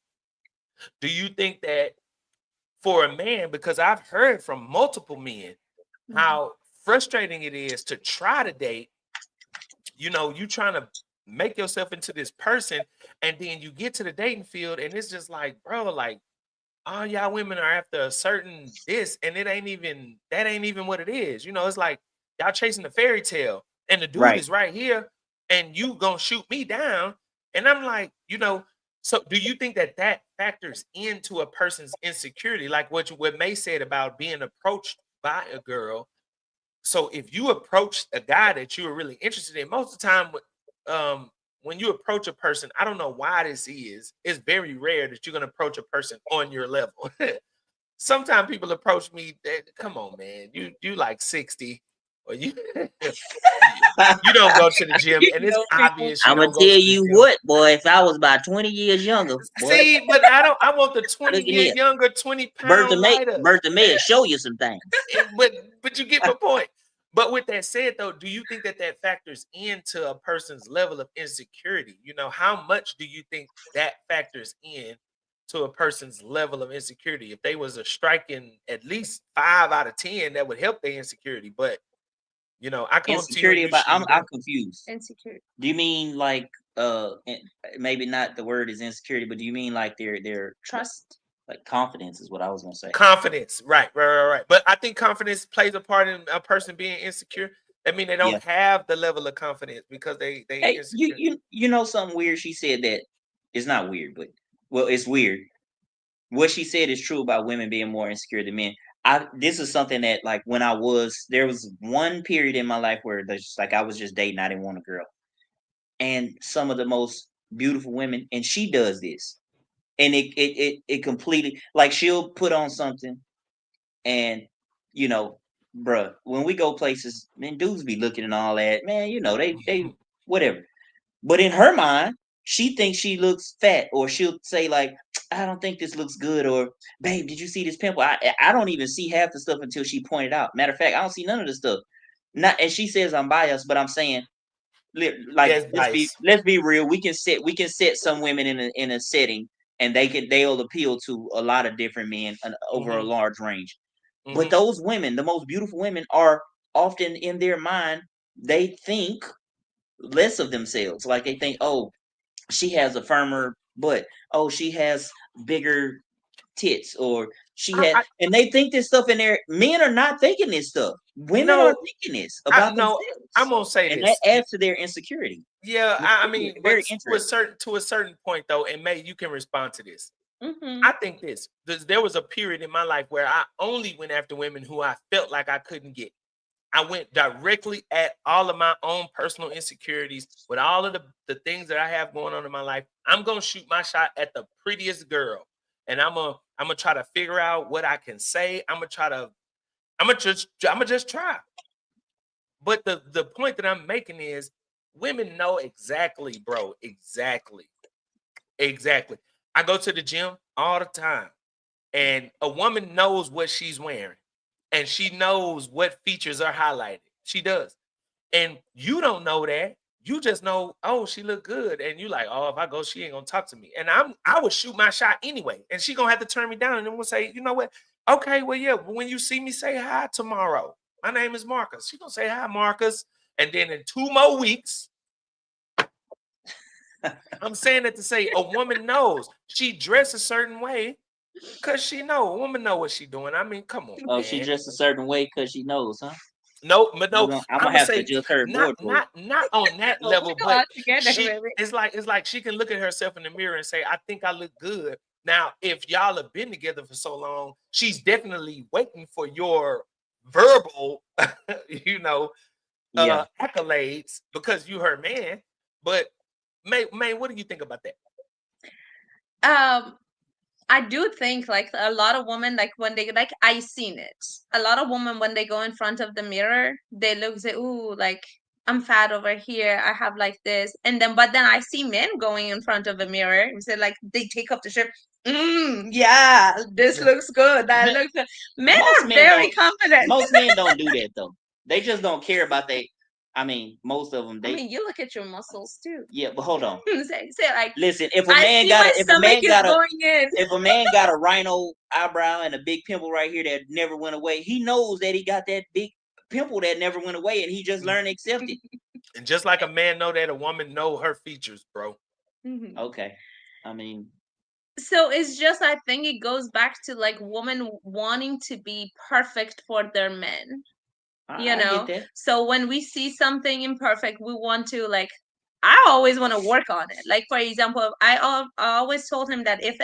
Do you think that for a man, because I've heard from multiple men how frustrating it is to try to date, you trying to make yourself into this person, and then you get to the dating field and it's just like, bro, like, all y'all women are after a certain this, and that ain't even what it is. It's like y'all chasing the fairy tale, and the dude is right here, and you gonna shoot me down. And I'm like, so do you think that factors into a person's insecurity? Like what May said about being approached by a girl. So if you approach a guy that you are really interested in, most of the time, when you approach a person, I don't know why this is, it's very rare that you're going to approach a person on your level. Sometimes people approach me, come on, man, you like 60, or you don't go to the gym, and it's obvious. I'm gonna tell you what, boy, if I was about 20 years younger, boy, see, but I want the 20 years younger, 20 pounds lighter. Bertha May show you some things. But you get my point. But with that said, though, do you think that factors into a person's level of insecurity? How much do you think that factors in to a person's level of insecurity? If they was a striking at least 5 out of 10, that would help their insecurity. But I come insecurity up to you, I'm confused. Insecurity. Do you mean like maybe not the word is insecurity, but do you mean like their Trust? Like confidence is what I was gonna say. Confidence, right. But I think confidence plays a part in a person being insecure. I mean, they don't have the level of confidence because they hey, you know something weird. She said that it's not weird, but it's weird. What she said is true about women being more insecure than men. This is something that, like, when there was one period in my life where I was just dating, I didn't want a girl, and some of the most beautiful women, and she does this. And it completely, like, she'll put on something, and bruh, when we go places, man, dudes be looking and all that, man, they whatever. But in her mind, she thinks she looks fat, or she'll say like, I don't think this looks good, or babe, did you see this pimple? I don't even see half the stuff until she pointed out. Matter of fact, I don't see none of the stuff. And she says I'm biased, but I'm saying, like, let's be real. We can set some women in a setting, and they'll appeal to a lot of different men over a large range. But those women, the most beautiful women, are often in their mind, they think less of themselves. Like, they think, oh, she has a firmer butt. Oh, she has bigger tits, or and they think this stuff in there. Men are not thinking this stuff. Women are thinking this about themselves. I'm gonna say and this, that adds to their insecurity. Yeah, I mean, very to a certain point, though, and May, you can respond to this. I think there was a period in my life where I only went after women who I felt like I couldn't get. I went directly at all of my own personal insecurities, with all of the things that I have going on in my life. I'm gonna shoot my shot at the prettiest girl, and I'm gonna try to figure out what I can say. I'm gonna just try. But the point that I'm making is, women know exactly, bro. Exactly. I go to the gym all the time, and a woman knows what she's wearing, and she knows what features are highlighted. She does. And you don't know that. You just know, oh, she look good. And you like, oh, if I go, she ain't gonna talk to me. And I would shoot my shot anyway. And she gonna have to turn me down. And then we'll say, you know what? Okay, well, yeah, when you see me, say hi tomorrow. My name is Marcus. She gonna say hi, Marcus. And then in 2 more weeks, I'm saying that to say a woman knows she dressed a certain way because she know. A woman know what she doing. I mean, come on, Oh, man. she dressed a certain way because she knows, huh? No, but no, I'm I'm gonna have say to just her not wardrobe. on that Oh, level, we go but out together, she baby. it's like she can look at herself in the mirror and say, I think I look good. Now, if y'all have been together for so long, she's definitely waiting for your verbal, you know, Yeah. accolades because you her man. But May, what do you think about that? I do think like a lot of women, like when they like, I seen it. A lot of women when they go in front of the mirror, they look and say, "Ooh, like I'm fat over here. I have like this," and then but then I see men going in front of a mirror and say like they take off the shirt. Yeah, this Yeah. looks good. That looks good. Men Most are men very don't- confident. Most men don't do that though. They just don't care about they. I mean, most of them. I They. mean, you look at your muscles too. Yeah, but hold on. Say like, Listen, if a I man see got my a, if a stomach man is got a, going in. if a man got a rhino eyebrow and a big pimple right here that never went away, he knows that he got that big pimple that never went away, and he just learned to accept it. And just like a man know that, a woman know her features, bro. Mhm. Okay, I mean, So it's just, I think it goes back to like women wanting to be perfect for their men, you I know? get that. So when we see something imperfect, we want to like, I always want to work on it. Like, for example, I always told him that if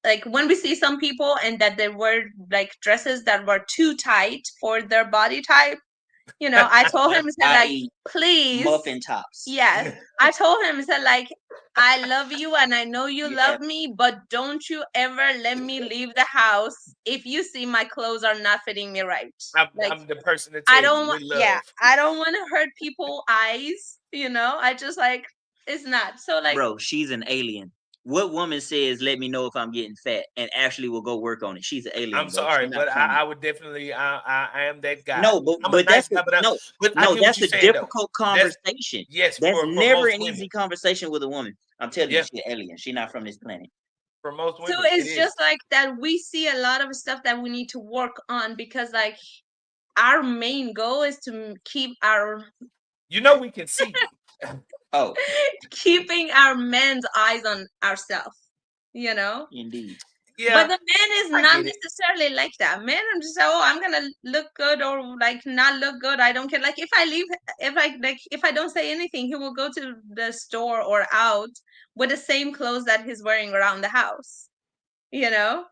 like when we see some people and that they wear like dresses that were too tight for their body type, you know, I told him, said like, I.e. please. muffin tops. Yes. I told him, said like, I love you and I know you Yeah. love me, but don't you ever let me leave the house if you see my clothes are not fitting me right. Like, I'm the person to I tell don't you want, with love. yeah, I don't want to hurt people's eyes, you know? I just like, it's not. So like, Bro, she's an alien. What woman says, "Let me know if I'm getting fat," and actually will go work on it? She's an alien. I'm bro. sorry, She's not but from- I would definitely I am that guy. No, but I'm a nice that's guy, but I no, get what that's you're a saying, though. difficult conversation. Yes, That's for never most an women. easy conversation with a woman. I'm telling Yeah. you, she's an alien. She's not from this planet. For most so women, it's it just is. like that we see a lot of stuff that we need to work on because like our main goal is to keep our You know, we can see you. Oh, keeping our men's eyes on ourselves, you know? indeed. Yeah, But the man is I not get it. necessarily like that. Men are just, oh, I'm gonna look good or like not look good. I don't care. Like if I leave, if I don't say anything, he will go to the store or out with the same clothes that he's wearing around the house, you know?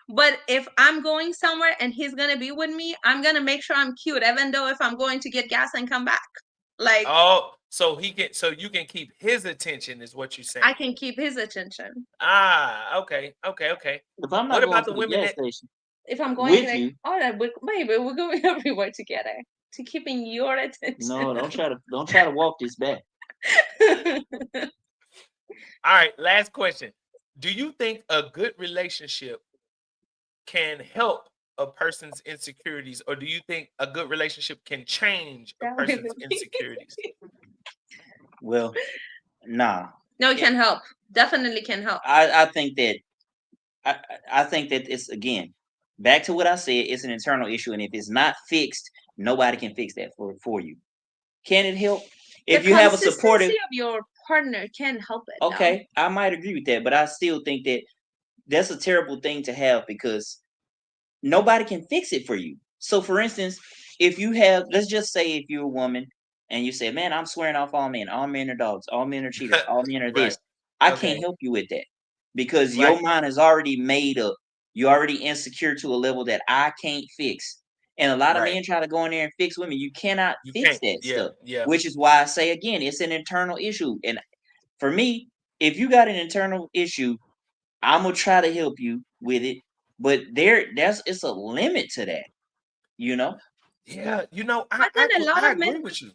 But if I'm going somewhere and he's gonna be with me, I'm gonna make sure I'm cute, even though if I'm going to get gas and come back. Like Oh, so you can keep his attention, is what you're saying. I can keep his attention. Okay. If I'm not What going about to the the women gas that station If I'm going with like, you, all right, maybe we're going everywhere together to keeping your attention. no, don't try to walk this back. All right, last question. Do you think a good relationship can help a person's insecurities, or do you think a good relationship can change a That way person's with me. insecurities? Well, nah. No, it can help. Definitely can help. I think that I think that it's, again, back to what I said. It's an internal issue, and if it's not fixed, nobody can fix that for you. Can it help if The you have a supportive? consistency of your partner can help it. though. Okay, I might agree with that, but I still think that that's a terrible thing to have because nobody can fix it for you. So, for instance, if you have, let's just say, if you're a woman and you say, "Man, I'm swearing off all men are dogs, all men are cheaters, all men are Right. this," I Okay. can't help you with that because Right. your mind is already made up. You're already insecure to a level that I can't fix. And a lot of Right. men try to go in there and fix women. You cannot You fix can't. that Yeah. stuff. Yeah. Which is why I say again, it's an internal issue. And for me, if you got an internal issue, I'm gonna try to help you with it. But it's a limit to that, you know. Yeah. You know, But then a lot I of agree men, with you.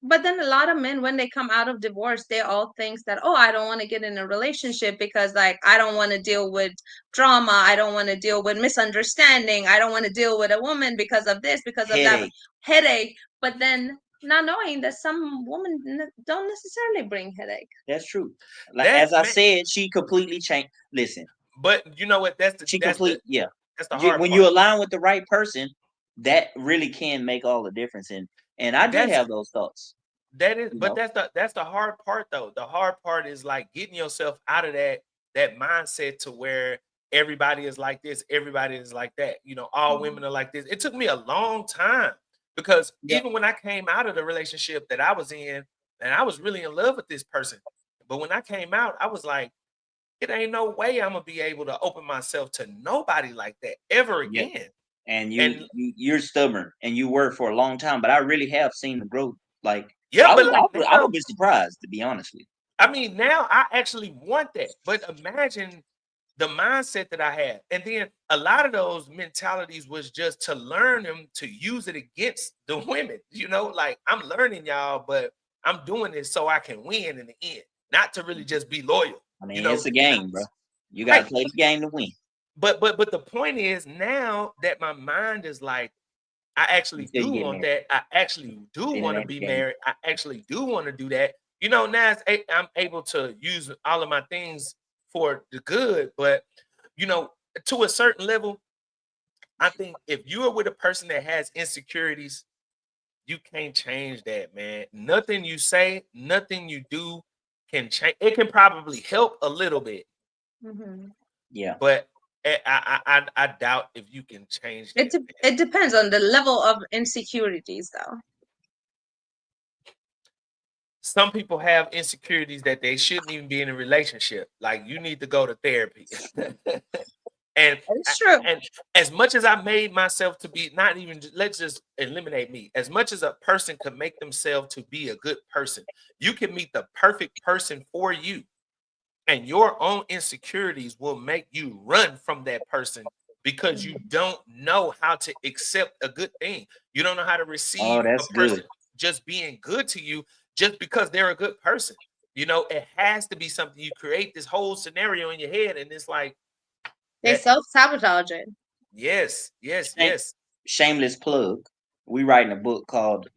but then a lot of men, when they come out of divorce, they all think that, oh, I don't want to get in a relationship because like I don't want to deal with drama. I don't want to deal with misunderstanding. I don't want to deal with a woman because of this, because of that headache. But then not knowing that some women don't necessarily bring headache. That's true. Like That's as I man- said, she completely changed. Listen, But you know what? That's the she that's complete. the Yeah, that's the hard when part. you align with the right person, that really can make all the difference. And I did That's- have those thoughts. That is, You but know? that's the hard part though. The hard part is like getting yourself out of that mindset to where everybody is like this, everybody is like that. You know, all women are like this. It took me a long time because Yeah. even when I came out of the relationship that I was in, and I was really in love with this person, but when I came out, I was like, it ain't no way I'm gonna be able to open myself to nobody like that ever Yeah. again. And And you're stubborn, and you were for a long time. But I really have seen the growth. Like yeah, I but was, like I now, would be surprised, to be honest with you. I mean, now I actually want that. But imagine the mindset that I had. And then a lot of those mentalities was just to learn them to use it against the women. You know, like I'm learning y'all, but I'm doing this so I can win in the end, not to really just be loyal. I You mean, know, it's a game, bro. You got to right. play the game to win. But the point is now that my mind is like, I actually Until do you get want married. that. I actually do Then it want to ain't be a game. married. I actually do want to do that. You know, now I'm able to use all of my things for the good. But, you know, to a certain level, I think if you are with a person that has insecurities, you can't change that, man. Nothing you say, nothing you do can change. It can probably help a little bit, Yeah. but I doubt if you can change that. It depends on the level of insecurities, though. Some people have insecurities that they shouldn't even be in a relationship. Like you need to go to therapy. and It's true. and as much as I made myself to be not even, let's just eliminate me. As much as a person could make themselves to be a good person, you can meet the perfect person for you. And your own insecurities will make you run from that person because you don't know how to accept a good thing. You don't know how to Oh, receive a that's person good. just being good to you just because they're a good person. You know, it has to be something you create this whole scenario in your head, and it's like They that. self-sabotage it. Yes, Shame- Shameless plug. We writing a book called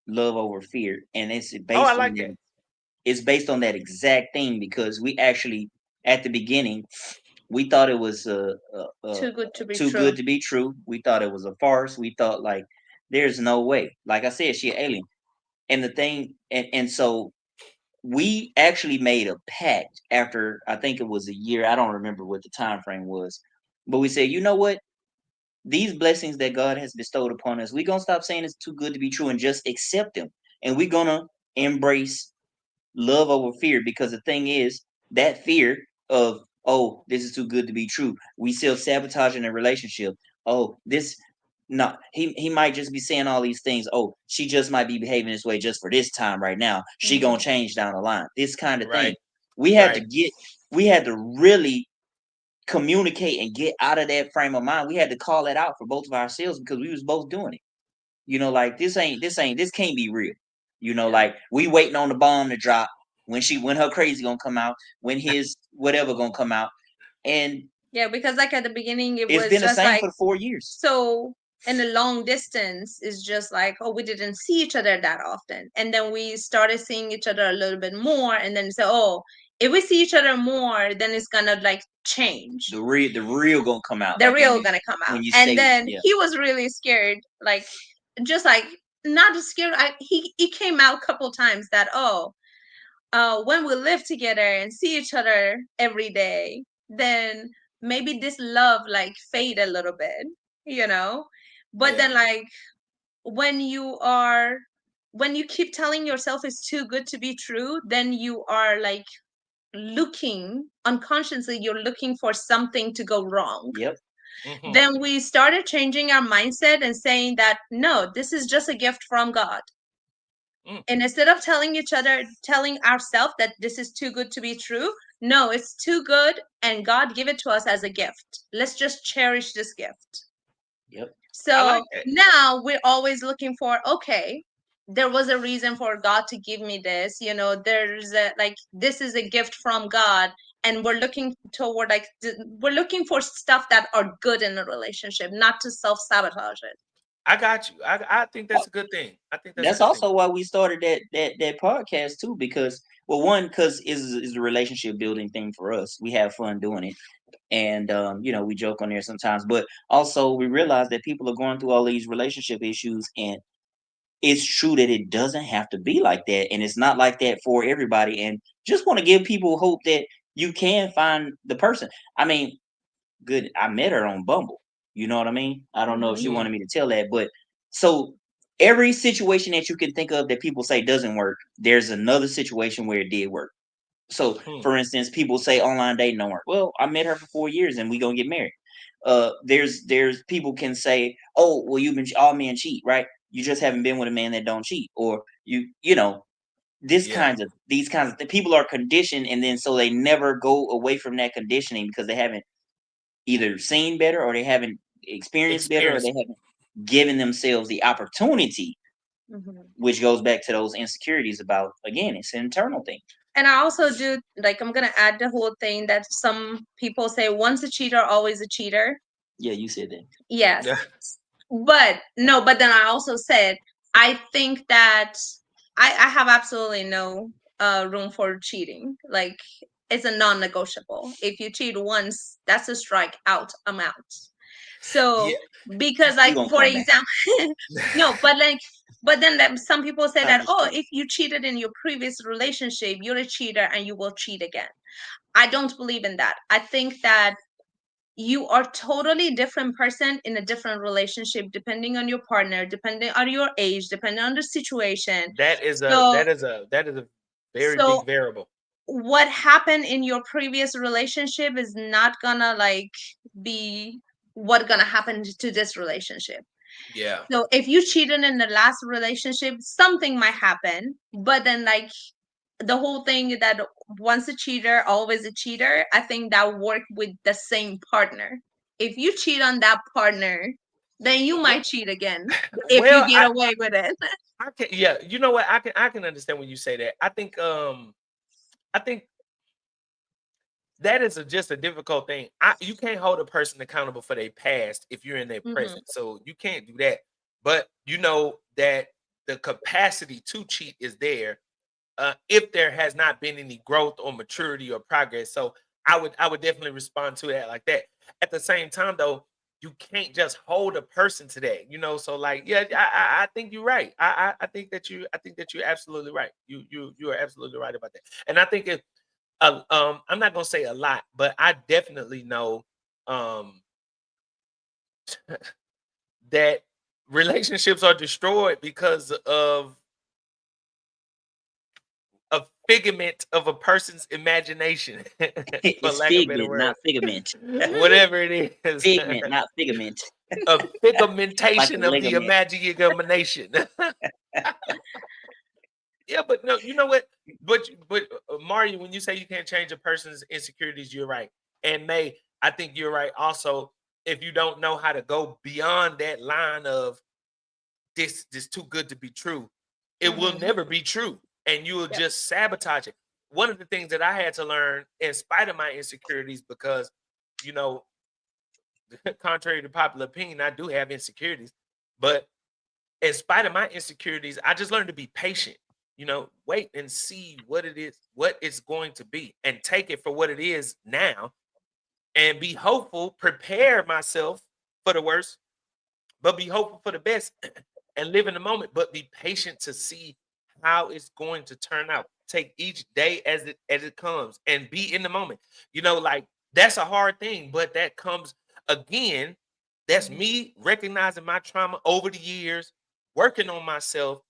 Love Over Fear, and it's Oh, I based on like that. it's based on that exact thing, because we actually at the beginning we thought it was Too good to be too true. good to be true. We thought it was a farce. We thought, like, there's no way. Like I said, she an alien. And the thing, and so we actually made a pact after, I think it was a year. I don't remember what the time frame was, but we said, you know what? These blessings that God has bestowed upon us, we're gonna stop saying it's too good to be true and just accept them. And we're gonna embrace love over fear, because the thing is, that fear of, oh, this is too good to be true, we self-sabotage in a relationship. Oh, this, no, he might just be saying all these things. Oh, she just might be behaving this way just for this time right now, she gonna change down the line, this kind of thing. Right, we had to right. get we had to really communicate and get out of that frame of mind. We had to call that out for both of ourselves, because we was both doing it. Like, this can't be real. Like, we waiting on the bomb to drop, when her crazy gonna come out, when his whatever gonna come out. And Yeah, because like at the beginning, it it's was been the just same like, for 4 years. so in a long distance is just like, oh, we didn't see each other that often, and then we started seeing each other a little bit more, and then say, oh, if we see each other more, then it's gonna like change. The real gonna come out. The Like, real gonna come out. when you And say, then yeah, he was really scared, like, just like, not scared. He came out a couple times that, oh, when we live together and see each other every day, then maybe this love like fade a little bit, you know. But Yeah. then, like, when you keep telling yourself it's too good to be true, then you are like looking unconsciously, you're looking for something to go wrong. yep, Mhm. Then we started changing our mindset and saying that, no, this is just a gift from God. And instead of telling ourselves that this is too good to be true, no, it's too good, and God give it to us as a gift. Let's just cherish this gift. yep, I So like that. now we're always looking for, okay, there was a reason for God to give me this. There's this is a gift from God, and we're looking toward, like, we're looking for stuff that are good in a relationship, not to self-sabotage it. I got you. I think that's a good thing. I think that's a that's good thing. also why we started that podcast too, because, well, one, because is a relationship building thing for us. We have fun doing it, and we joke on there sometimes, but also we realize that people are going through all these relationship issues, and it's true that it doesn't have to be like that, and it's not like that for everybody. And just want to give people hope that you can find the person. I mean, good. I met her on Bumble. You know what I mean? I don't know if she Mhm. wanted me to tell that, but so every situation that you can think of that people say doesn't work, there's another situation where it did work. So, Hmm. for instance, people say online dating don't work. Well, I met her for 4 years and we gonna get married. There's people can say, oh, well, you've been all men cheat, right? You just haven't been with a man that don't cheat, or you know, Yeah. these kinds of people are conditioned, and then so they never go away from that conditioning because they haven't either seen better or they haven't experienced better or Experience. they haven't given themselves the opportunity, Mhm. which goes back to those insecurities about, again, it's an internal thing. And I also do, like, I'm gonna add the whole thing that some people say, once a cheater, always a cheater. Yeah, you said that. Yes. Yeah. But no, but then I also said, I think that I have absolutely no room for cheating. Like, it's a non-negotiable. If you cheat once, that's a strikeout amount. So Yeah. because, You like, gonna for come back. example, no, but like, but then some people say I'm that, just oh, kidding. if you cheated in your previous relationship, you're a cheater and you will cheat again. I don't believe in that. I think that you are totally different person in a different relationship, depending on your partner, depending on your age, depending on the situation. That is a So, very so big variable. what happened in your previous relationship is not gonna like be what gonna happen to this relationship. Yeah. So if you cheated in the last relationship, something might happen, but then, like, the whole thing that once a cheater, always a cheater, I think that work with the same partner. If you cheat on that partner, then you might cheat again if you Well, get away with it. I can, yeah, you know what? I can understand when you say that. I think that is just a difficult thing. You can't hold a person accountable for their past if you're in their Mhm. present. So you can't do that. But you know that the capacity to cheat is there if there has not been any growth or maturity or progress. So I would definitely respond to that like that. At the same time, though, you can't just hold a person to that. So like, yeah, I think you're right. I think that you're absolutely right. You are absolutely right about that. And I think if I'm not gonna say a lot, but I definitely know um that relationships are destroyed because of a figment of a person's imagination, for It's lack of a better figment, word. not figment. Whatever it is. Figment, not figment. A Like a figmentation of the ligament. imagination. Yeah, but no, you know what? But Mario, when you say you can't change a person's insecurities, you're right. And May, I think you're right. Also, if you don't know how to go beyond that line of this too good to be true, it will Mhm. never be true, and you will Yep. just sabotage it. One of the things that I had to learn, in spite of my insecurities, because you know, contrary to popular opinion, I do have insecurities, but in spite of my insecurities, I just learned to be patient. Wait and see what it is, what it's going to be, and take it for what it is now, and be hopeful, prepare myself for the worst, but be hopeful for the best and live in the moment, but be patient to see how it's going to turn out. Take each day as it comes and be in the moment. Like that's a hard thing, but that comes again. That's Mhm. me recognizing my trauma over the years, working on myself,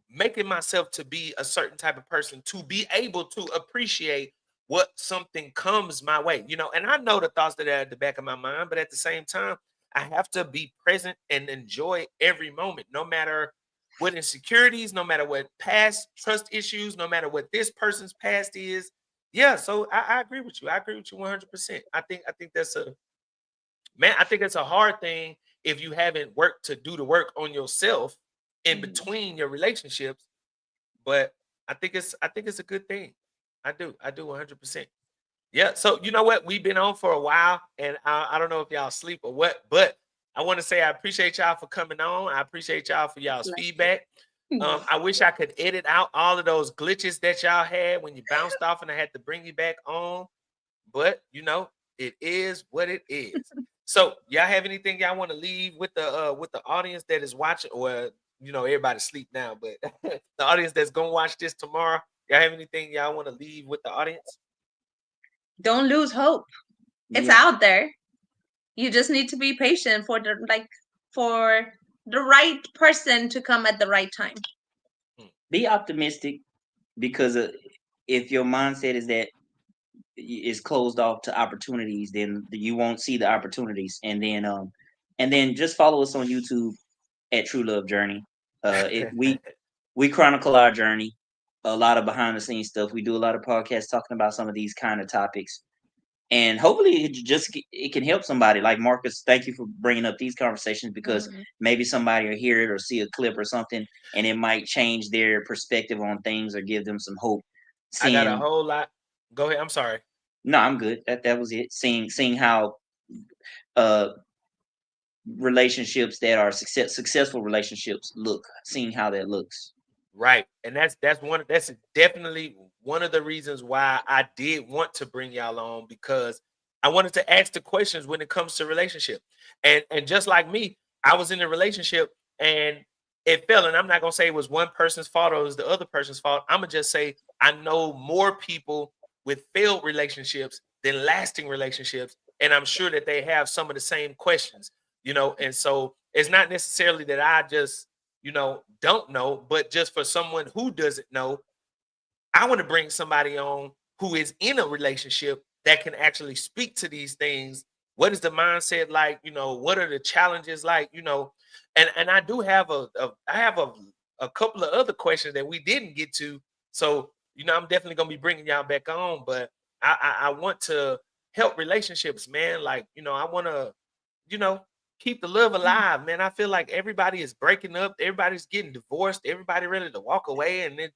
making myself to be a certain type of person to be able to appreciate what something comes my way. And I know the thoughts that are at the back of my mind, but at the same time, I have to be present and enjoy every moment, no matter what insecurities, no matter what past trust issues, no matter what this person's past is. Yeah, so I agree with you. I agree with you 100%. I think that's a man. I think it's a hard thing if you haven't worked to do the work on yourself in Mhm. between your relationships. But I think it's a good thing. I do 100%. Yeah. So you know what? We've been on for a while, and I don't know if y'all sleep or what, but I want to say I appreciate y'all for coming on. I appreciate y'all for y'all's Pleasure. feedback. I wish I could edit out all of those glitches that y'all had when you bounced off, and I had to bring you back on. But it is what it is. So y'all have anything y'all want to leave with the audience that is watching, or you know, everybody sleep now, but the audience that's gonna watch this tomorrow, y'all have anything y'all want to leave with the audience? Don't lose hope. It's Yeah. out there. You just need to be patient for the right person to come at the right time. Be optimistic, because if your mindset is that is closed off to opportunities, then you won't see the opportunities. And then just follow us on YouTube at True Love Journey. We chronicle our journey, a lot of behind the scenes stuff. We do a lot of podcasts talking about some of these kind of topics, and hopefully it can help somebody. Like Marcus, thank you for bringing up these conversations, because maybe somebody will hear it or see a clip or something, and it might change their perspective on things or give them some hope. I got a whole lot. Go ahead. I'm sorry. No, I'm good. That was it. Seeing how relationships that are successful relationships look, seeing how that looks. Right. And that's definitely one of the reasons why I did want to bring y'all on, because I wanted to ask the questions when it comes to relationship. And just like me, I was in a relationship and it fell. And I'm not gonna say it was one person's fault or it was the other person's fault. I'm gonna just say I know more people with failed relationships than lasting relationships. And I'm sure that they have some of the same questions, you know. And so it's not necessarily that I just, you know, don't know, but just for someone who doesn't know, I want to bring somebody on who is in a relationship that can actually speak to these things. What is the mindset like? You know, what are the challenges like? You know, and I do have a couple of other questions that we didn't get to. So, you know, I'm definitely gonna be bringing y'all back on, but I want to help relationships, man. Like, you know, I want to, you know, keep the love alive, man. I feel like everybody is breaking up, everybody's getting divorced, everybody ready to walk away, and it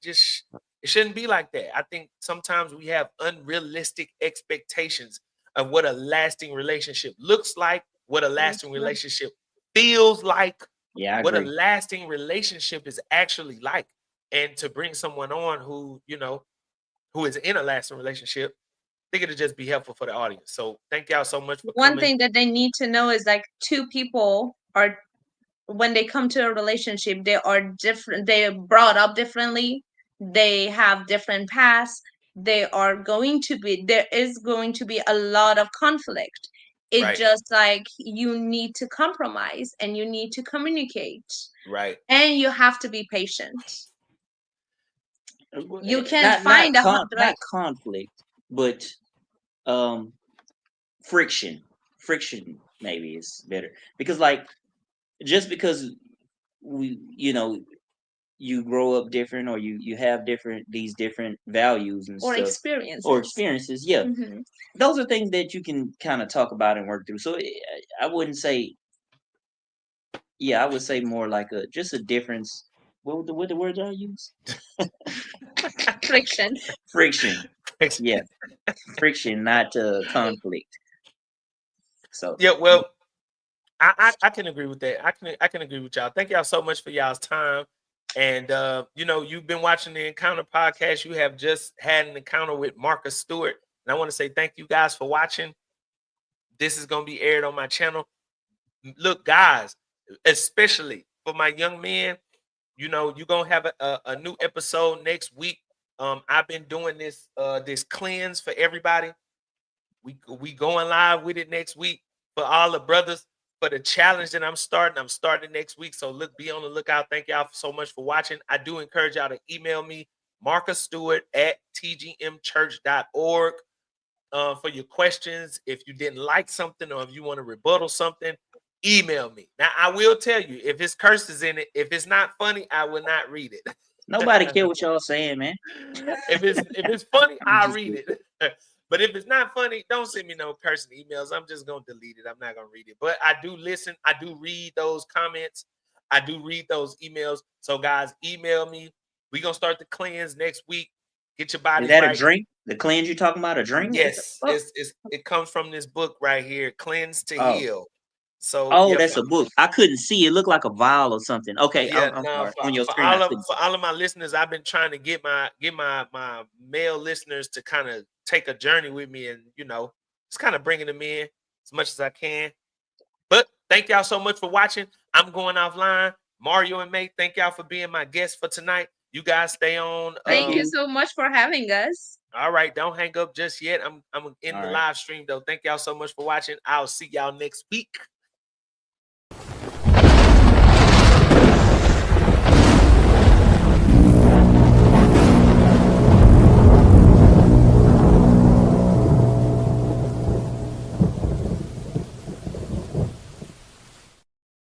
shouldn't be like that. I think sometimes we have unrealistic expectations of what a lasting relationship looks like, what a lasting relationship feels like, what a lasting relationship is actually like. And to bring someone on who, you know, who is in a lasting relationship, I think it'll just be helpful for the audience. So thank y'all so much for One coming. thing that they need to know is like two people are, when they come to a relationship, they are different. They are brought up differently. They have different paths. There is going to be a lot of conflict. It Right. just like you need to compromise and you need to communicate. Right. And you have to be patient. You can't not find not conflict, but friction maybe is better, because like, just because you grow up different, or you have these different values and or stuff, experiences. yeah, Mhm. those are things that you can kind of talk about and work through. So I wouldn't say, I would say more like just a difference. What the words I use? Friction. Friction. Yeah, friction, not conflict. So yeah, well, I can agree with that. I can agree with y'all. Thank y'all so much for y'all's time. And you know, you've been watching the Encounter podcast. You have just had an encounter with Marcus Stewart. And I want to say thank you guys for watching. This is going to be aired on my channel. Look, guys, especially for my young men, you know, you're gonna have a new episode next week. I've been doing this cleanse for everybody. We going live with it next week for all the brothers, for the challenge that I'm starting next week. So be on the lookout. Thank y'all so much for watching. I do encourage y'all to email me, Marcus Stewart at tgmchurch.org, for your questions. If you didn't like something or if you want to rebuttal something, email me. Now, I will tell you, if it's curses in it, if it's not funny, I will not read it. nobody care what y'all saying, man. If it's funny, I'll read it. But if it's not funny, don't send me no cursing emails. I'm just gonna delete it. I'm not gonna read it. But I do listen. I do read those comments. I do read those emails. So guys, email me. We're gonna start the cleanse next week. Get your body Is that right. a drink? The cleanse you talking about, a drink? Yes, it comes from this book right here, Cleanse to Heal. So that's a book. I couldn't see. It looked like a vial or something. Okay, yeah, I'm no, sorry. On your for screen, all of my listeners, I've been trying to get my male listeners to kind of take a journey with me, and you know, just kind of bringing them in as much as I can. But thank y'all so much for watching. I'm going offline. Mario and May, thank y'all for being my guests for tonight. You guys stay on. Thank you so much for having us. All right, don't hang up just yet. I'm in All the right. live stream though. Thank y'all so much for watching. I'll see y'all next week.